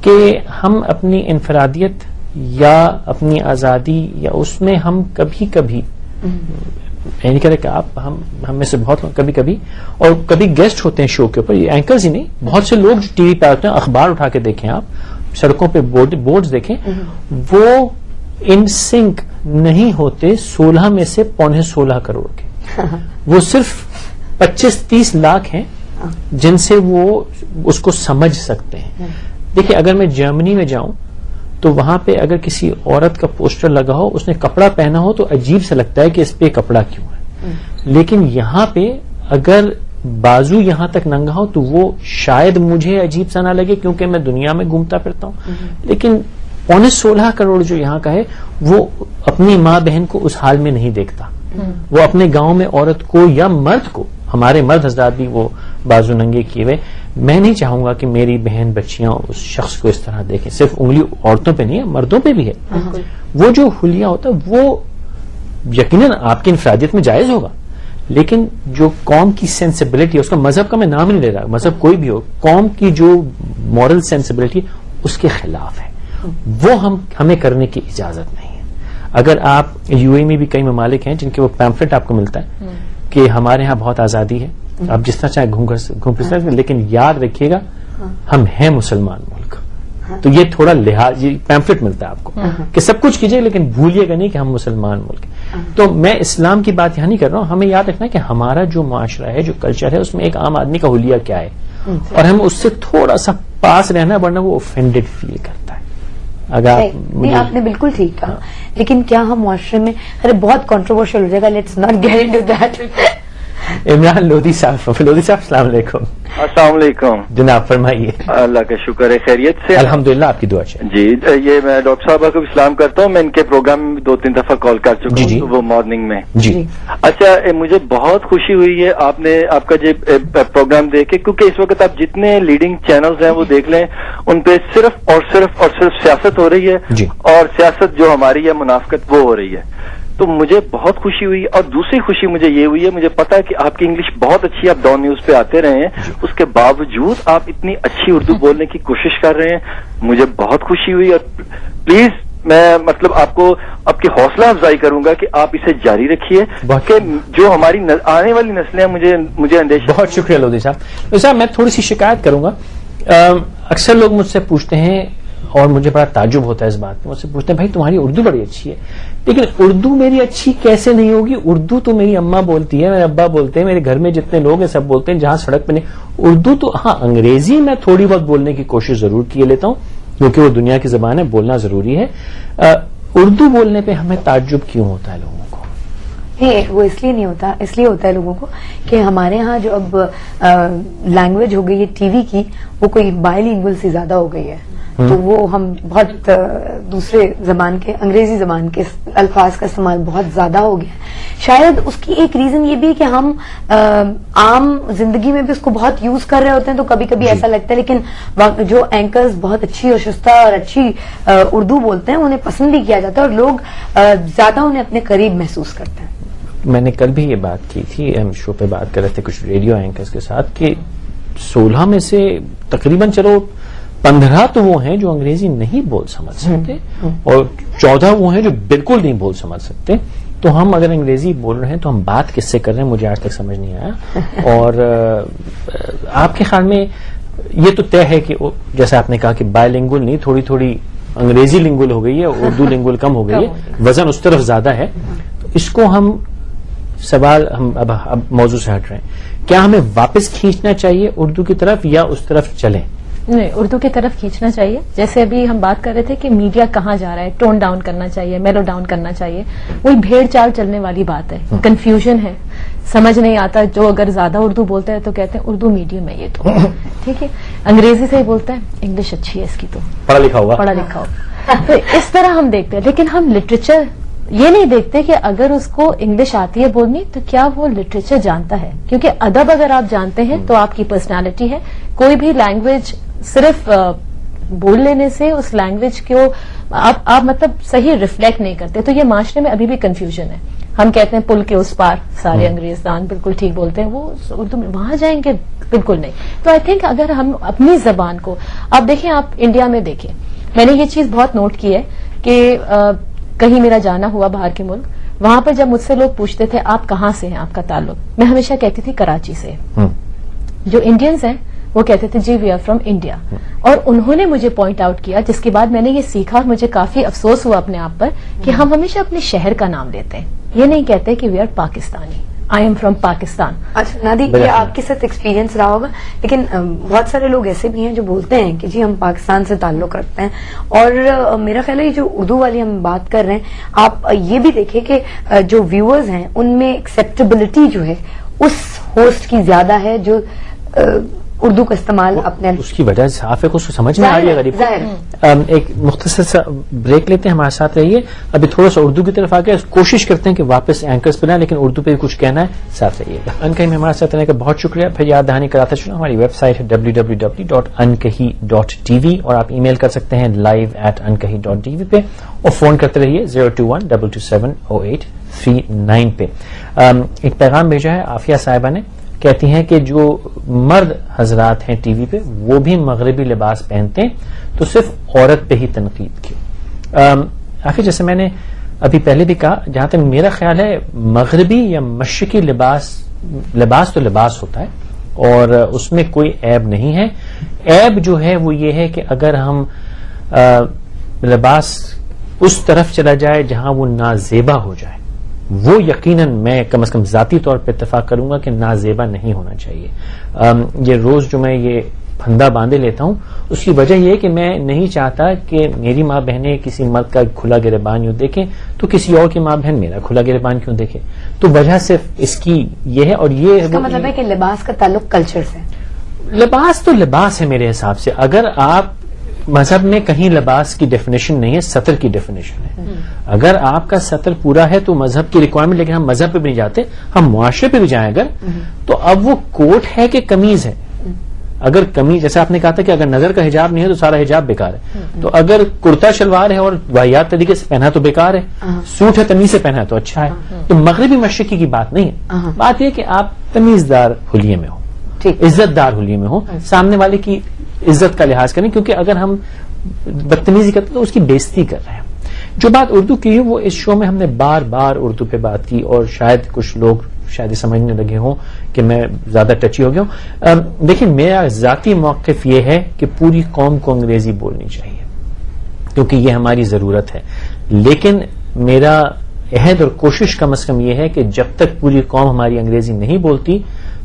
کہ ہم اپنی انفرادیت یا اپنی آزادی یا اس میں ہم کبھی کبھی نہیں کہہ رہے کہ آپ ہم میں سے بہت کبھی کبھی, اور کبھی گیسٹ ہوتے ہیں شو کے اوپر, یہ اینکرز ہی نہیں, بہت سے لوگ جو ٹی وی پہ آتے ہیں, اخبار اٹھا کے دیکھیں آپ, سڑکوں پہ بورڈز دیکھیں, وہ ان سنک نہیں ہوتے 16 میں سے 16.25 کروڑ کے. وہ صرف 25-30 لاکھ ہیں جن سے وہ اس کو سمجھ سکتے ہیں. دیکھیں اگر میں جرمنی میں جاؤں تو وہاں پہ اگر کسی عورت کا پوسٹر لگا ہو, اس نے کپڑا پہنا ہو تو عجیب سے لگتا ہے کہ اس پہ کپڑا کیوں ہے. لیکن یہاں پہ اگر بازو یہاں تک ننگا ہو تو وہ شاید مجھے عجیب سا نہ لگے کیونکہ میں دنیا میں گھومتا پھرتا ہوں، لیکن 16 کروڑ جو یہاں کا ہے وہ اپنی ماں بہن کو اس حال میں نہیں دیکھتا. وہ اپنے گاؤں میں عورت کو یا مرد کو، ہمارے مرد حضرات بھی وہ بازو ننگے کیے ہوئے، میں نہیں چاہوں گا کہ میری بہن بچیاں اس شخص کو اس طرح دیکھیں. صرف انگلی عورتوں پہ نہیں ہے، مردوں پہ بھی ہے. وہ جو حلیہ ہوتا ہے وہ یقیناً آپ کی انفرادیت میں جائز ہوگا، لیکن جو قوم کی سینسیبلٹی ہے، اس کا مذہب کا میں نام نہیں لے رہا، مذہب کوئی بھی ہو، قوم کی جو مورل سینسیبلٹی اس کے خلاف ہے، وہ ہمیں کرنے کی اجازت نہیں ہے. اگر آپ یو اے میں بھی کئی ممالک ہیں جن کے وہ پیمفلٹ آپ کو ملتا ہے کہ ہمارے ہاں بہت آزادی ہے، آپ جس طرح چاہے گھوم پھر سکتے ہیں، لیکن یاد رکھیے گا ہم ہیں مسلمان ملک. تو یہ تھوڑا لحاظ، یہ پیمفلٹ ملتا ہے آپ کو کہ سب کچھ کیجیے لیکن بھولیے گا نہیں کہ ہم مسلمان ملک ہیں. تو میں اسلام کی بات یہاں نہیں کر رہا ہوں، ہمیں یاد رکھنا کہ ہمارا جو معاشرہ ہے، جو کلچر ہے، اس میں ایک عام آدمی کا حلیہ کیا ہے، اور ہم اس سے تھوڑا سا پاس رہنا، ورنہ وہ اوفینڈیڈ فیل کرتا ہے. نہیں، آپ نے بالکل ٹھیک کہا، لیکن کیا ہم معاشرے میں بہت کنٹروورشل ہو جائے گا، let's not get into that. Imran Lodhi صاحب، السلام علیکم. السلام علیکم جناب، فرمائیے. اللہ کا شکر ہے، خیریت سے؟ الحمدللہ، آپ کی دعا چاہیے. جی، یہ میں ڈاکٹر صاحبہ کو بھی سلام کرتا ہوں. میں ان کے پروگرام میں 2-3 دفعہ کال کر چکا ہوں، وہ مارننگ میں. جی اچھا، مجھے بہت خوشی ہوئی ہے آپ کا جو پروگرام دیکھ کے، کیونکہ اس وقت آپ جتنے لیڈنگ چینلز ہیں وہ دیکھ لیں، ان پہ صرف سیاست ہو رہی ہے، اور سیاست جو ہماری ہے منافقت وہ ہو رہی ہے. تو مجھے بہت خوشی ہوئی. اور دوسری خوشی مجھے یہ ہوئی ہے، مجھے پتا ہے کہ آپ کی انگلش بہت اچھی ہے، آپ ڈان نیوز پہ آتے رہے ہیں، اس کے باوجود آپ اتنی اچھی اردو بولنے کی کوشش کر رہے ہیں. مجھے بہت خوشی ہوئی، اور پلیز میں آپ کو آپ کی حوصلہ افزائی کروں گا کہ آپ اسے جاری رکھیے، کہ جو ہماری آنے والی نسلیں ہیں، مجھے اندیشہ. بہت شکریہ لودھی صاحب. میں تھوڑی سی شکایت کروں گا. اکثر لوگ مجھ سے پوچھتے ہیں، اور مجھے بڑا تعجب ہوتا ہے اس بات میں، مجھ سے پوچھتے ہیں بھائی تمہاری اردو بڑی اچھی ہے، لیکن اردو میری اچھی کیسے نہیں ہوگی؟ اردو تو میری اماں بولتی ہے، میرے ابا بولتے ہیں، میرے گھر میں جتنے لوگ ہیں سب بولتے ہیں، جہاں سڑک پہ نہیں. اردو تو ہاں، انگریزی میں تھوڑی بہت بولنے کی کوشش ضرور کیے لیتا ہوں کیونکہ وہ دنیا کی زبان ہے، بولنا ضروری ہے. اردو بولنے پہ ہمیں تعجب کیوں ہوتا ہے لوگوں کو؟ نہیں، وہ اس لیے نہیں ہوتا، اس لیے ہوتا ہے لوگوں کو کہ ہمارے ہاں جو اب لینگویج ہو گئی ہے ٹی وی کی، وہ کوئی بائی لینگویج سے زیادہ ہو گئی ہے. تو وہ ہم بہت دوسرے زبان کے، انگریزی زبان کے الفاظ کا استعمال بہت زیادہ ہو گیا. شاید اس کی ایک ریزن یہ بھی کہ ہم عام زندگی میں بھی اس کو بہت یوز کر رہے ہوتے ہیں، تو کبھی کبھی ایسا لگتا ہے. لیکن جو اینکرز بہت اچھی اور شستہ اور اچھی اردو بولتے ہیں، انہیں پسند بھی کیا جاتا ہے، اور لوگ زیادہ انہیں اپنے قریب محسوس کرتے ہیں. میں نے کل بھی یہ بات کی تھی، ہم شو پہ بات کر رہے تھے کچھ ریڈیو اینکرز کے ساتھ، کہ 16 میں سے تقریباً 15 تو وہ ہیں جو انگریزی نہیں بول سمجھ سکتے، اور 14 وہ ہیں جو بالکل نہیں بول سمجھ سکتے. تو ہم اگر انگریزی بول رہے ہیں تو ہم بات کس سے کر رہے ہیں، مجھے آج تک سمجھ نہیں آیا. اور آپ کے خیال میں یہ تو طے ہے کہ جیسا آپ نے کہا کہ بائی لینگول نہیں، تھوڑی تھوڑی انگریزی لینگول ہو گئی ہے، اردو لینگول کم ہو گئی ہے، وزن اس طرف زیادہ ہے. تو اس کو ہم اب موضوع سے ہٹ رہے ہیں، کیا ہمیں واپس کھینچنا چاہیے اردو کی طرف یا اس طرف چلیں؟ نہیں، اردو کی طرف کھینچنا چاہیے. جیسے ابھی ہم بات کر رہے تھے کہ میڈیا کہاں جا رہا ہے، ٹون ڈاؤن کرنا چاہیے، میلو ڈاؤن کرنا چاہیے. وہی بھیڑ چال چلنے والی بات ہے، کنفیوژن ہے، سمجھ نہیں آتا. جو اگر زیادہ اردو بولتا ہے تو کہتے ہیں اردو میڈیم ہے، یہ تو ٹھیک ہے، انگریزی سے ہی بولتا ہے، انگلش اچھی ہے اس کی، تو پڑھا لکھا ہو. تو اس طرح ہم دیکھتے ہیں، لیکن ہم لٹریچر یہ نہیں دیکھتے کہ اگر اس کو انگلش آتی ہے بولنی تو کیا وہ لٹریچر جانتا ہے. کیونکہ ادب اگر آپ جانتے ہیں تو آپ کی پرسنالٹی ہے. کوئی بھی لینگویج صرف بول لینے سے اس لینگویج کو آپ مطلب صحیح ریفلیکٹ نہیں کرتے. تو یہ معاشرے میں ابھی بھی کنفیوژن ہے. ہم کہتے ہیں پل کے اس پار سارے انگریزدان بالکل ٹھیک بولتے ہیں، وہ اردو میں وہاں جائیں گے بالکل نہیں. تو آئی تھنک اگر ہم اپنی زبان کو، آپ دیکھیں، آپ انڈیا میں دیکھیں، میں نے یہ چیز بہت نوٹ کی ہے کہ کہیں میرا جانا ہوا باہر کے ملک، وہاں پر جب مجھ سے لوگ پوچھتے تھے آپ کہاں سے ہیں، آپ کا تعلق، میں ہمیشہ کہتی تھی کراچی سے. جو انڈینز ہیں وہ کہتے تھے جی وی آر فرام انڈیا. اور انہوں نے مجھے پوائنٹ آؤٹ کیا، جس کے بعد میں نے یہ سیکھا، مجھے کافی افسوس ہوا اپنے آپ پر کہ ہم ہمیشہ اپنے شہر کا نام لیتے ہیں، یہ نہیں کہتے کہ we are Pakistani. I am from Pakistan. اچھا نادی, یہ آپ کے ساتھ ایکسپیرینس رہا ہوگا, لیکن بہت سارے لوگ ایسے بھی ہیں جو بولتے ہیں کہ جی ہم پاکستان سے تعلق رکھتے ہیں, اور میرا خیال ہے یہ جو اردو والی ہم بات کر رہے ہیں, آپ یہ بھی دیکھیں کہ جو ویورز ہیں ان میں ایکسیپٹیبلٹی جو ہے اس ہوسٹ کی زیادہ ہے جو اردو کا استعمال اپنے, اس کی وجہ صاف ہے کہ اس کو سمجھ میں آ رہی ہے غریب. ایک مختصر سا بریک لیتے ہیں, ہمارے ساتھ رہیے. ابھی تھوڑا سا اردو کی طرف آ کے کوشش کرتے ہیں کہ واپس اینکرز بنائیں, لیکن اردو پہ کچھ کہنا ہے, ساتھ رہیے گا. انکہی میں ہمارے ساتھ رہنے کا بہت شکریہ. پھر یاد دہانی کراتا چلوں, ہماری ویب سائٹ ہے www.ankahi.tv, اور آپ ای میل کر سکتے ہیں live@ankahi.tv پہ, اور فون کرتے رہیے 021-227-0839 پہ. ایک پیغام بھیجا ہے عافیہ صاحبہ نے, کہتی ہیں کہ جو مرد حضرات ہیں ٹی وی پہ وہ بھی مغربی لباس پہنتے ہیں تو صرف عورت پہ ہی تنقید کی. آخر جیسے میں نے ابھی پہلے بھی کہا, جہاں تک میرا خیال ہے مغربی یا مشرقی لباس تو لباس ہوتا ہے اور اس میں کوئی عیب نہیں ہے. عیب جو ہے وہ یہ ہے کہ اگر ہم لباس اس طرف چلا جائے جہاں وہ نازیبا ہو جائے, وہ یقیناً میں کم از کم ذاتی طور پہ اتفاق کروں گا کہ نازیبا نہیں ہونا چاہیے. یہ روز جو میں یہ پھندا باندھے لیتا ہوں اس کی وجہ یہ ہے کہ میں نہیں چاہتا کہ میری ماں بہنیں کسی مرد کا کھلا گریبان یوں دیکھیں تو کسی اور کی ماں بہن میرا کھلا گریبان کیوں دیکھے. تو وجہ صرف اس کی یہ ہے, اور یہ اس کا مطلب ہے کہ لباس کا تعلق کلچر سے. لباس تو لباس ہے میرے حساب سے. اگر آپ مذہب میں کہیں لباس کی ڈیفینیشن نہیں ہے, سطر کی ڈیفینیشن ہے. اگر آپ کا سطر پورا ہے تو مذہب کی ریکوائرمنٹ, لیکن ہم مذہب پہ بھی نہیں جاتے, ہم معاشرے پہ بھی جائیں اگر, تو اب وہ کوٹ ہے کہ قمیض ہے. اگر قمیض, جیسے آپ نے کہا تھا کہ اگر نظر کا حجاب نہیں ہے تو سارا حجاب بیکار ہے, تو اگر کرتا شلوار ہے اور واحیات طریقے سے پہنا تو بیکار ہے, سوٹ ہے تمیز سے پہنا تو اچھا ہے. تو مغربی مشرقی کی بات نہیں ہے, بات یہ کہ آپ تمیزدار حلیے میں ہو, عزت دار حلیے میں ہو, سامنے والے کی عزت کا لحاظ کریں, کیونکہ اگر ہم بدتمیزی کرتے تو اس کی بےزتی کر رہے ہیں. جو بات اردو کی ہے وہ اس شو میں ہم نے بار بار اردو پہ بات کی, اور شاید کچھ لوگ شاید سمجھنے لگے ہوں کہ میں زیادہ ٹچی ہو گیا ہوں. دیکھیں میرا ذاتی موقف یہ ہے کہ پوری قوم کو انگریزی بولنی چاہیے کیونکہ یہ ہماری ضرورت ہے, لیکن میرا عہد اور کوشش کم از کم یہ ہے کہ جب تک پوری قوم ہماری انگریزی نہیں بولتی,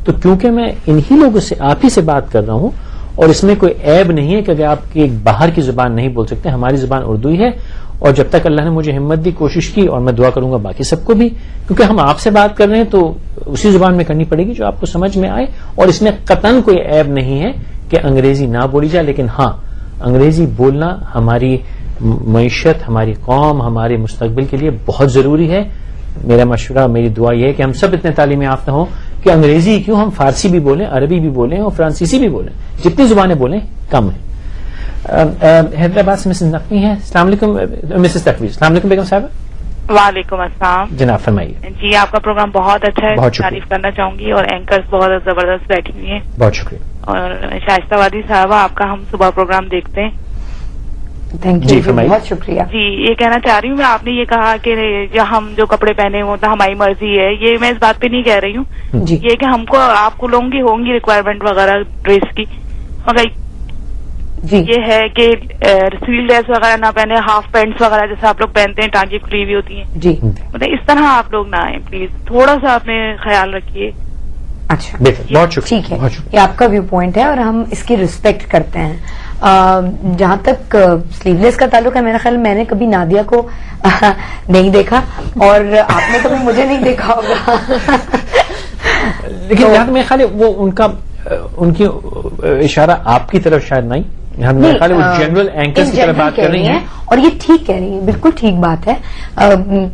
تو کیونکہ میں انہی لوگوں سے, آپ ہی سے بات کر رہا ہوں, اور اس میں کوئی عیب نہیں ہے کہ اگر آپ کی باہر کی زبان نہیں بول سکتے, ہماری زبان اردو ہی ہے, اور جب تک اللہ نے مجھے ہمت دی, کوشش کی, اور میں دعا کروں گا باقی سب کو بھی, کیونکہ ہم آپ سے بات کر رہے ہیں تو اسی زبان میں کرنی پڑے گی جو آپ کو سمجھ میں آئے. اور اس میں قطعاً کوئی عیب نہیں ہے کہ انگریزی نہ بولی جائے, لیکن ہاں انگریزی بولنا ہماری معیشت, ہماری قوم, ہمارے مستقبل کے لیے بہت ضروری ہے. میرا مشورہ, میری دعا یہ ہے کہ ہم سب اتنے تعلیم یافتہ ہوں کہ انگریزی کیوں, ہم فارسی بھی بولیں, عربی بھی بولیں, اور فرانسیسی بھی بولیں, جتنی زبانیں بولیں کم ہیں. حیدرآباد سے مسز نقوی ہیں. السلام علیکم مسز تقوی. السلام علیکم بیگم صاحب. وعلیکم السلام. جناب فرمائیے. جی آپ کا پروگرام بہت اچھا ہے, تعریف کرنا چاہوں گی, اور اینکرز بہت زبردست بیٹھی ہوئی ہیں. بہت شکریہ. اور شائستہ وادی صاحبہ, آپ کا ہم صبح پروگرام دیکھتے ہیں. تھینک یو, بہت شکریہ. جی یہ کہنا چاہ رہی ہوں میں, آپ نے یہ کہا کہ ہم جو کپڑے پہنے وہ تو ہماری مرضی ہے, یہ میں اس بات پہ نہیں کہہ رہی ہوں. یہ کہ ہم کو آپ کو لوگوں کی ہوں گی ریکوائرمنٹ وغیرہ ڈریس کی, مگر یہ ہے کہ سیل ڈریس وغیرہ نہ پہنے, ہاف پینٹس وغیرہ جیسے آپ لوگ پہنتے ہیں ٹانجی کھلی ہوئی ہوتی ہیں, جی مطلب اس طرح آپ لوگ نہ آئیں پلیز, تھوڑا سا اپنے خیال رکھیے. اچھا بہت شکریہ. ٹھیک ہے, یہ آپ کا ویو پوائنٹ ہے اور ہم اس کی ریسپیکٹ کرتے ہیں. جہاں تک سلیو لیس کا تعلق ہے, میرا خیال میں نے کبھی نادیہ کو نہیں دیکھا اور آپ نے کبھی مجھے نہیں دیکھا ہوگا, لیکن میرا خیال ہے وہ ان کی اشارہ آپ کی طرف شاید نہیں, میرا خیال ہے وہ جنرل اینکرز کی طرف بات کر رہی ہیں, اور یہ ٹھیک کہہ رہی ہیں, بالکل ٹھیک بات ہے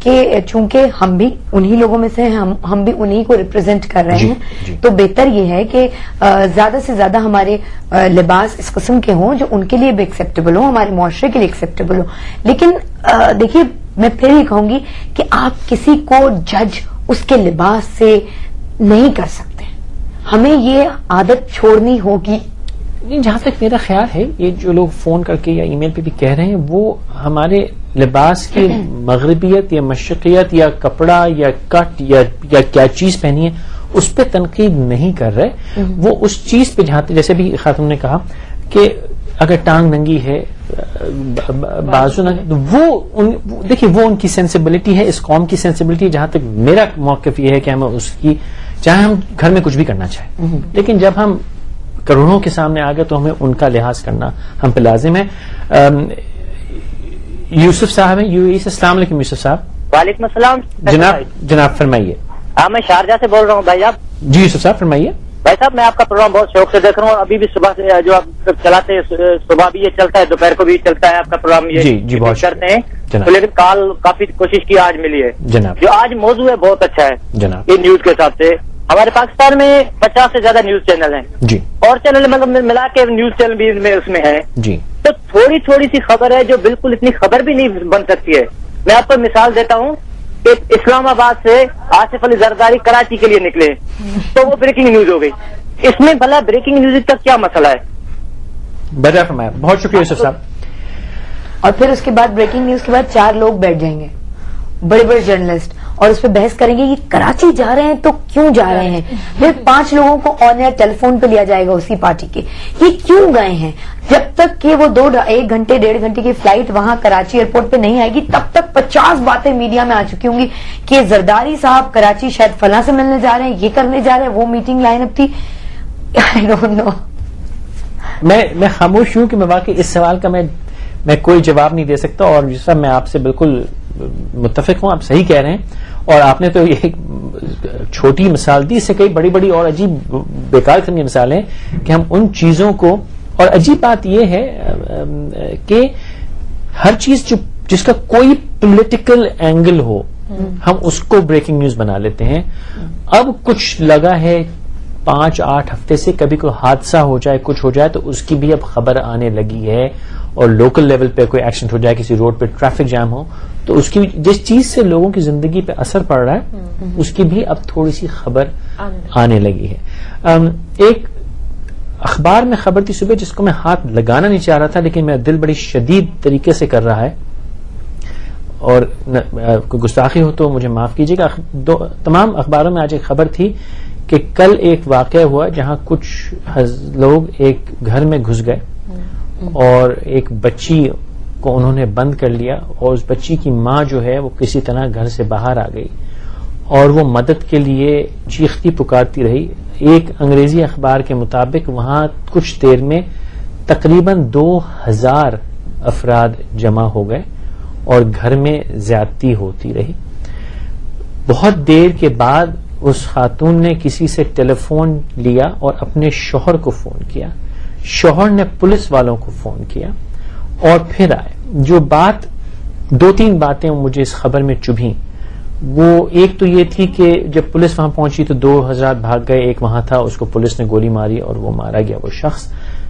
کہ چونکہ ہم بھی انہی لوگوں میں سے ہم بھی انہی کو ریپرزینٹ کر رہے ہیں, تو بہتر یہ ہے کہ زیادہ سے زیادہ ہمارے لباس اس قسم کے ہوں جو ان کے لیے بھی ایکسیپٹیبل ہوں, ہمارے معاشرے کے لیے ایکسیپٹیبل ہوں. لیکن دیکھیے میں پھر یہ کہوں گی کہ آپ کسی کو جج اس کے لباس سے نہیں کر سکتے, ہمیں یہ عادت چھوڑنی ہوگی. جہاں تک میرا خیال ہے یہ جو لوگ فون کر کے یا ای میل پہ بھی کہہ رہے ہیں وہ ہمارے لباس کی مغربیت یا مشرقیت یا کپڑا یا کٹ یا کیا چیز پہنی ہے اس پہ تنقید نہیں کر رہے, وہ اس چیز پہ جہاں جیسے بھی خاتون نے کہا کہ اگر ٹانگ ننگی ہے بازو ننگی، وہ دیکھیے وہ ان کی سینسیبلٹی ہے، اس قوم کی سینسیبلٹی. جہاں تک میرا موقف یہ ہے کہ ہمیں اس کی، چاہے ہم گھر میں کچھ بھی کرنا چاہیں، لیکن جب ہم کروڑوں کے سامنے آ گئے تو ہمیں ان کا لحاظ کرنا ہم پہ لازم ہے. یوسف صاحب ہیں یو اے سے. السلام علیکم یوسف صاحب. وعلیکم السلام. جناب فرمائیے. میں شارجہ سے بول رہا ہوں بھائی. آپ جی یوسف صاحب فرمائیے. بھائی صاحب میں آپ کا پروگرام بہت شوق سے دیکھ رہا ہوں، ابھی بھی صبح سے جو آپ چلاتے ہیں، صبح بھی یہ چلتا ہے، دوپہر کو بھی چلتا ہے آپ کا پروگرام. یہ بہت کرتے ہیں تو، لیکن کال کافی کوشش کی، آج ملی ہے جناب. جو آج موضوع ہے بہت اچھا ہے جناب. یہ نیوز کے حساب سے ہمارے پاکستان میں 50 سے زیادہ نیوز چینل ہیں جی، اور چینل مطلب ملا کے نیوز چینل بھی اس میں ہے جی. تو تھوڑی تھوڑی سی خبر ہے جو بالکل اتنی خبر بھی نہیں بن سکتی ہے. میں آپ کو مثال دیتا ہوں کہ اسلام آباد سے آصف علی زرداری کراچی کے لیے نکلے تو وہ بریکنگ نیوز ہو گئی. اس میں بھلا بریکنگ نیوز کا کیا مسئلہ ہے؟ بڑا فرمایا، بہت شکریہ یوسف صاحب. اور پھر اس کے بعد بریکنگ نیوز کے بعد 4 لوگ بیٹھ جائیں گے، بڑے بڑے جرنلسٹ، اور اس پہ بحث کریں گے یہ کراچی جا رہے ہیں تو کیوں جا رہے ہیں. پھر 5 لوگوں کو آن ایئر ٹیلی فون پہ لیا جائے گا اسی پارٹی کے، یہ کیوں گئے ہیں. جب تک کہ وہ 1 گھنٹے 1.5 گھنٹے کی فلائٹ وہاں کراچی ایئرپورٹ پہ نہیں آئے گی تب تک 50 باتیں میڈیا میں آ چکی ہوں گی کہ زرداری صاحب کراچی شاید فلاں سے ملنے جا رہے ہیں، یہ کرنے جا رہے ہیں، وہ میٹنگ لائن اپ تھی. I don't know. میں خاموش ہوں کہ میں واقعی اس سوال کا میں کوئی جواب نہیں دے سکتا. اور جس طرح میں آپ سے بالکل متفق ہوں، آپ صحیح کہہ رہے ہیں. اور آپ نے تو یہ چھوٹی مثال دی، اس سے کئی بڑی بڑی اور عجیب بیکار قسم کی مثالیں کہ ہم ان چیزوں کو، اور عجیب بات یہ ہے کہ ہر چیز جس کا کوئی پولیٹیکل اینگل ہو ہم اس کو بریکنگ نیوز بنا لیتے ہیں. اب کچھ لگا ہے 5-8 ہفتے سے کبھی کوئی حادثہ ہو جائے، کچھ ہو جائے تو اس کی بھی اب خبر آنے لگی ہے، اور لوکل لیول پہ کوئی ایکسیڈنٹ ہو جائے، کسی روڈ پہ ٹریفک جام ہو تو اس کی جس چیز سے لوگوں کی زندگی پہ اثر پڑ رہا ہے اس کی بھی اب تھوڑی سی خبر آنے لگی ہے. ایک اخبار میں خبر تھی صبح جس کو میں ہاتھ لگانا نہیں چاہ رہا تھا لیکن میرا دل بڑی شدید طریقے سے کر رہا ہے، اور کوئی گستاخی ہو تو مجھے معاف کیجیے گا. تمام اخباروں میں آج ایک خبر تھی کہ کل ایک واقعہ ہوا جہاں کچھ لوگ ایک گھر میں گھس گئے اور ایک بچی کو انہوں نے بند کر لیا، اور اس بچی کی ماں جو ہے وہ کسی طرح گھر سے باہر آ گئی اور وہ مدد کے لیے چیختی پکارتی رہی. ایک انگریزی اخبار کے مطابق وہاں کچھ دیر میں تقریباً 2000 افراد جمع ہو گئے اور گھر میں زیادتی ہوتی رہی. بہت دیر کے بعد اس خاتون نے کسی سے ٹیلی فون لیا اور اپنے شوہر کو فون کیا، شوہر نے پولیس والوں کو فون کیا اور پھر آئے. جو بات 2-3 باتیں مجھے اس خبر میں چبھیں، وہ ایک تو یہ تھی کہ جب پولیس وہاں پہنچی تو 2 حضرات بھاگ گئے، ایک وہاں تھا اس کو پولیس نے گولی ماری اور وہ مارا گیا وہ شخص.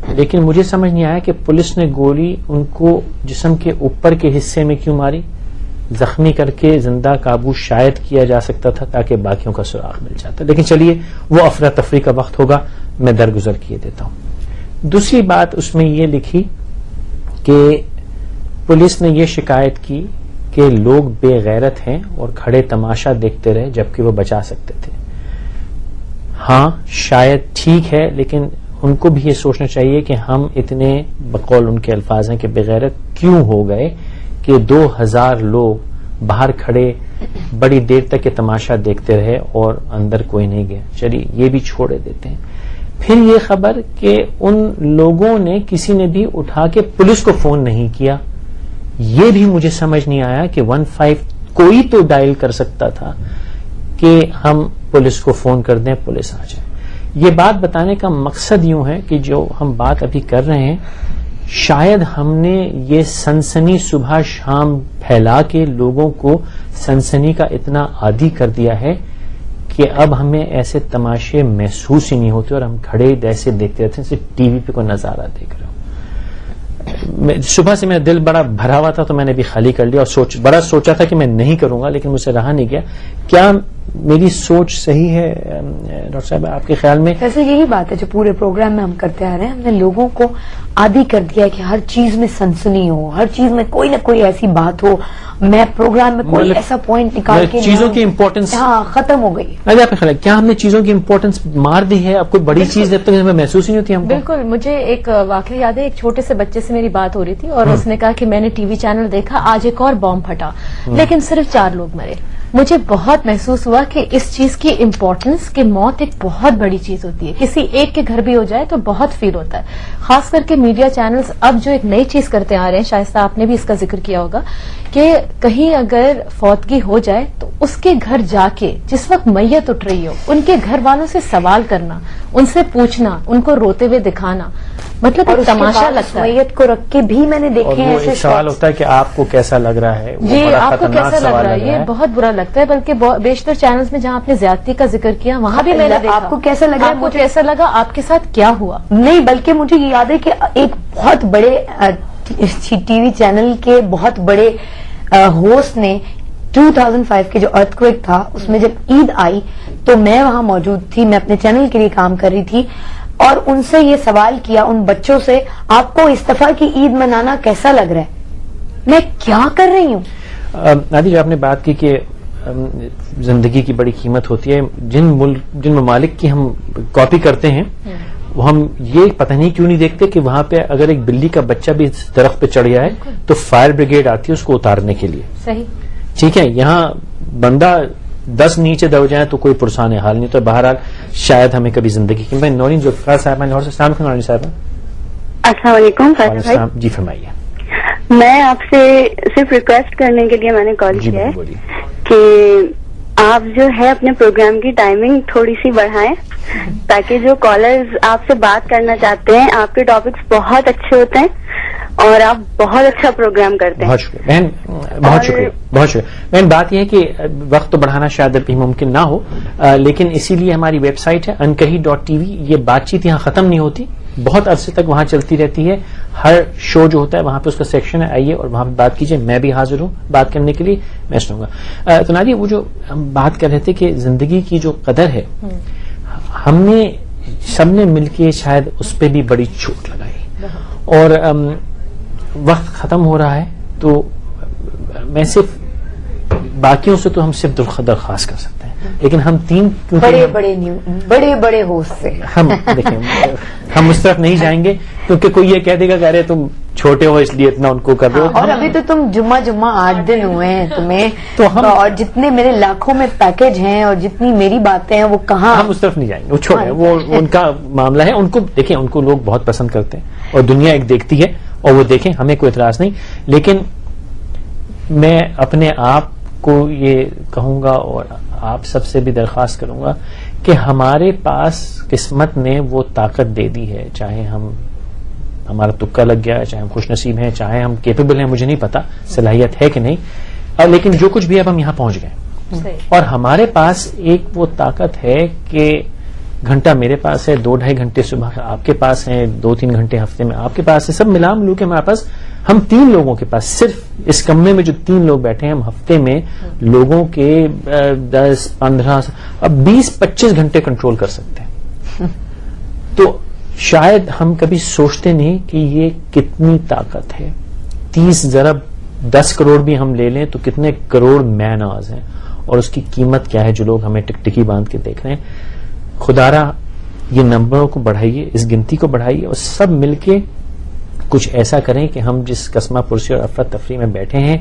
لیکن مجھے سمجھ نہیں آیا کہ پولیس نے گولی ان کو جسم کے اوپر کے حصے میں کیوں ماری. زخمی کر کے زندہ قابو شاید کیا جا سکتا تھا تاکہ باقیوں کا سراغ مل جاتا، لیکن چلیے وہ افراتفری کا وقت ہوگا، میں درگزر کیے دیتا ہوں. دوسری بات اس میں یہ لکھی کہ پولیس نے یہ شکایت کی کہ لوگ بے غیرت ہیں اور کھڑے تماشا دیکھتے رہے جبکہ وہ بچا سکتے تھے. ہاں شاید ٹھیک ہے، لیکن ان کو بھی یہ سوچنا چاہیے کہ ہم اتنے، بقول ان کے الفاظ ہیں، کہ بے غیرت کیوں ہو گئے کہ 2000 لوگ باہر کھڑے بڑی دیر تک یہ تماشا دیکھتے رہے اور اندر کوئی نہیں گیا. چلیے یہ بھی چھوڑے دیتے ہیں. پھر یہ خبر کہ ان لوگوں نے کسی نے بھی اٹھا کے پولیس کو فون نہیں کیا، یہ بھی مجھے سمجھ نہیں آیا کہ 15 کوئی تو ڈائل کر سکتا تھا کہ ہم پولیس کو فون کر دیں، پولیس آ جائے. یہ بات بتانے کا مقصد یوں ہے کہ جو ہم بات ابھی کر رہے ہیں شاید ہم نے یہ سنسنی صبح شام پھیلا کے لوگوں کو سنسنی کا اتنا عادی کر دیا ہے کہ اب ہمیں ایسے تماشے محسوس ہی نہیں ہوتے اور ہم کھڑے ایسے دیکھتے رہتے ہیں جیسے ٹی وی پہ کوئی نظارہ دیکھ رہا ہوں. صبح سے میرا دل بڑا بھرا ہوا تھا تو میں نے بھی خالی کر لیا اور بڑا سوچا تھا کہ میں نہیں کروں گا لیکن مجھ سے رہا نہیں گیا. کیا میری سوچ صحیح ہے ڈاکٹر صاحب آپ کے خیال میں؟ ویسے یہی بات ہے جو پورے پروگرام میں ہم کرتے آ رہے ہیں, ہم نے لوگوں کو عادی کر دیا ہے کہ ہر چیز میں سنسنی ہو, ہر چیز میں کوئی نہ کوئی ایسی بات ہو, میں پروگرام میں کوئی ایسا پوائنٹ نکال کے چیزوں کی امپورٹنس ختم ہو گئی. آپ کا خیال ہے کیا ہم نے چیزوں کی امپورٹنس مار دی ہے؟ اب کوئی بڑی چیز جب تک ہمیں محسوس نہیں ہوتی ہم کو. بالکل. مجھے ایک واقعہ یاد ہے, ایک چھوٹے سے بچے سے میری بات ہو رہی تھی اور اس نے کہا کہ میں نے ٹی وی چینل دیکھا, آج ایک اور بام پھٹا لیکن صرف 4 لوگ مرے. مجھے بہت محسوس ہوا کہ اس چیز کی امپورٹنس کہ موت ایک بہت بڑی چیز ہوتی ہے, کسی ایک کے گھر بھی ہو جائے تو بہت فیل ہوتا ہے. خاص کر کے میڈیا چینلز اب جو ایک نئی چیز کرتے آ رہے ہیں, شائستہ آپ نے بھی اس کا ذکر کیا ہوگا, کہ کہیں اگر فوتگی ہو جائے تو اس کے گھر جا کے جس وقت میت اٹھ رہی ہو ان کے گھر والوں سے سوال کرنا, ان سے پوچھنا, ان کو روتے ہوئے دکھانا, مطلب ایک تماشا لگتا ہے. میت کو رکھ کے بھی میں نے دیکھے ہیں ایسے سوال ہوتا ہے کہ آپ کو کیسا لگ رہا ہے. جی آپ کو کیسا لگ رہا ہے؟ یہ بہت برا لگتا ہے. بلکہ بیشتر چینلز میں جہاں آپ نے زیادتی کا ذکر کیا وہاں بھی میں نے دیکھا. آپ کو کیسا لگا؟ آپ کو کیسا لگا؟ آپ کے ساتھ کیا ہوا؟ نہیں, بلکہ مجھے یہ یاد ہے کہ ایک بہت بڑے ٹی وی چینل کے بہت بڑے ہوسٹ نے 2005 کے جو ارتھ کویک تھا اس میں جب عید آئی تو میں وہاں موجود تھی, میں اپنے چینل کے لیے کام کر رہی تھی اور ان سے یہ سوال کیا, ان بچوں سے, آپ کو اس دفعہ کی عید منانا کیسا لگ رہا ہے؟ میں کیا کر رہی ہوں. نادی جو آپ نے بات کی کہ زندگی کی بڑی قیمت ہوتی ہے, جن ممالک کی ہم کاپی کرتے ہیں وہ ہم یہ پتہ نہیں کیوں نہیں دیکھتے کہ وہاں پہ اگر ایک بلی کا بچہ بھی درخت پہ چڑھ جائے تو فائر بریگیڈ آتی ہے اس کو اتارنے کے لیے. صحیح, ٹھیک ہے, یہاں بندہ 10 نیچے دب جائیں تو کوئی پرسان حال نہیں. تو بہرحال شاید ہمیں کبھی زندگی کی. میں نورین ذوالفقار صاحب لاہور سے. السلام علیکم نورین صاحب. السلام علیکم. جی فرمائیے. میں آپ سے صرف ریکویسٹ کرنے کے لیے میں نے کال کیا ہے کہ آپ جو ہے اپنے پروگرام کی ٹائمنگ تھوڑی سی بڑھائیں تاکہ جو کالرز آپ سے بات کرنا چاہتے ہیں, آپ کے ٹاپکس بہت اچھے ہوتے ہیں اور آپ بہت اچھا پروگرام کرتے ہیں. بہت شکریہ بہن, بہت شکریہ, بہت شکریہ بہن. بات یہ ہے کہ وقت تو بڑھانا شاید ابھی ممکن نہ ہو, لیکن اسی لیے ہماری ویب سائٹ ہے unkahi.tv. یہ بات چیت یہاں ختم نہیں ہوتی, بہت عرصے تک وہاں چلتی رہتی ہے. ہر شو جو ہوتا ہے وہاں پہ اس کا سیکشن ہے, آئیے اور وہاں پہ بات کیجیے. میں بھی حاضر ہوں بات کرنے کے لیے, میں سنوں گا. تو نادیہ وہ جو ہم بات کر رہے تھے کہ زندگی کی جو قدر ہے, ہم نے سب نے مل کے شاید اس پہ بھی بڑی چوٹ لگائی اور وقت ختم ہو رہا ہے. تو میں صرف باقیوں سے تو ہم صرف درخواست کر سکتے ہیں, لیکن ہم 3 بڑے بڑے ہوسٹ سے ہم دیکھیں ہم اس طرف نہیں جائیں گے کیونکہ کوئی یہ کہہ دے گا کہ ارے تم چھوٹے ہو اس لیے اتنا ان کو کر رہے ہو. اور ابھی تو تم جمعہ 8 دن ہوئے ہیں تمہیں, اور جتنے میرے لاکھوں میں پیکج ہیں اور جتنی میری باتیں ہیں وہ کہاں. ہم اس طرف نہیں جائیں گے, وہ چھوڑیں, وہ ان کا معاملہ ہے. ان کو دیکھیں, ان کو لوگ بہت پسند کرتے ہیں اور دنیا ایک دیکھتی ہے اور وہ دیکھیں, ہمیں کوئی اعتراض نہیں. لیکن میں اپنے آپ کو یہ کہوں گا اور آپ سب سے بھی درخواست کروں گا کہ ہمارے پاس قسمت نے وہ طاقت دے دی ہے, چاہے ہمارا تکا لگ گیا ہے, چاہے ہم خوش نصیب ہیں, چاہے ہم کیپیبل ہیں, مجھے نہیں پتا صلاحیت ہے کہ نہیں, لیکن جو کچھ بھی اب ہم یہاں پہنچ گئے اور ہمارے پاس ایک وہ طاقت ہے کہ گھنٹہ میرے پاس ہے, 2-2.5 گھنٹے صبح آپ کے پاس ہیں, 2-3 گھنٹے ہفتے میں آپ کے پاس ہے, سب ملا ملو کے ہمارے پاس, ہم 3 لوگوں کے پاس, صرف اس کمرے میں جو 3 لوگ بیٹھے ہیں, ہم ہفتے میں لوگوں کے 10, 15, 20, 25 گھنٹے کنٹرول کر سکتے ہیں. تو شاید ہم کبھی سوچتے نہیں کہ یہ کتنی طاقت ہے. 30 ضرب 10 کروڑ بھی ہم لے لیں تو کتنے کروڑ مین آورز ہیں, اور اس کی قیمت کیا ہے جو لوگ ہمیں ٹکٹکی باندھ کے دیکھ رہے ہیں. خدارا یہ نمبروں کو بڑھائیے, اس گنتی کو بڑھائیے اور سب مل کے کچھ ایسا کریں کہ ہم جس قسمہ پرسی اور افراتفری میں بیٹھے ہیں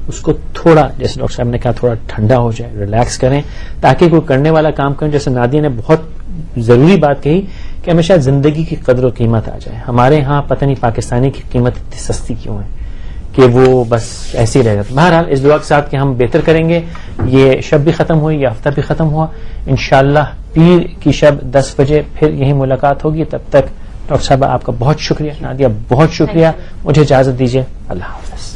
اس کو تھوڑا, جیسے ڈاکٹر صاحب نے کہا, تھوڑا ٹھنڈا ہو جائے, ریلیکس کریں تاکہ کوئی کرنے والا کام کریں. جیسے نادیہ نے بہت ضروری بات کہی کہ ہمیشہ زندگی کی قدر و قیمت آ جائے. ہمارے ہاں پتہ نہیں پاکستانی کی قیمت اتنی سستی کیوں ہے کہ وہ بس ایسے ہی رہ جاتا. بہرحال اس دعا کے ساتھ کہ ہم بہتر کریں گے. یہ شب بھی ختم ہوئی, یہ ہفتہ بھی ختم ہوا, انشاءاللہ پیر کی شب 10 بجے پھر یہی ملاقات ہوگی. تب تک ڈاکٹر صاحب آپ کا بہت شکریہ, نادیہ بہت شکریہ, مجھے اجازت دیجیے, اللہ حافظ.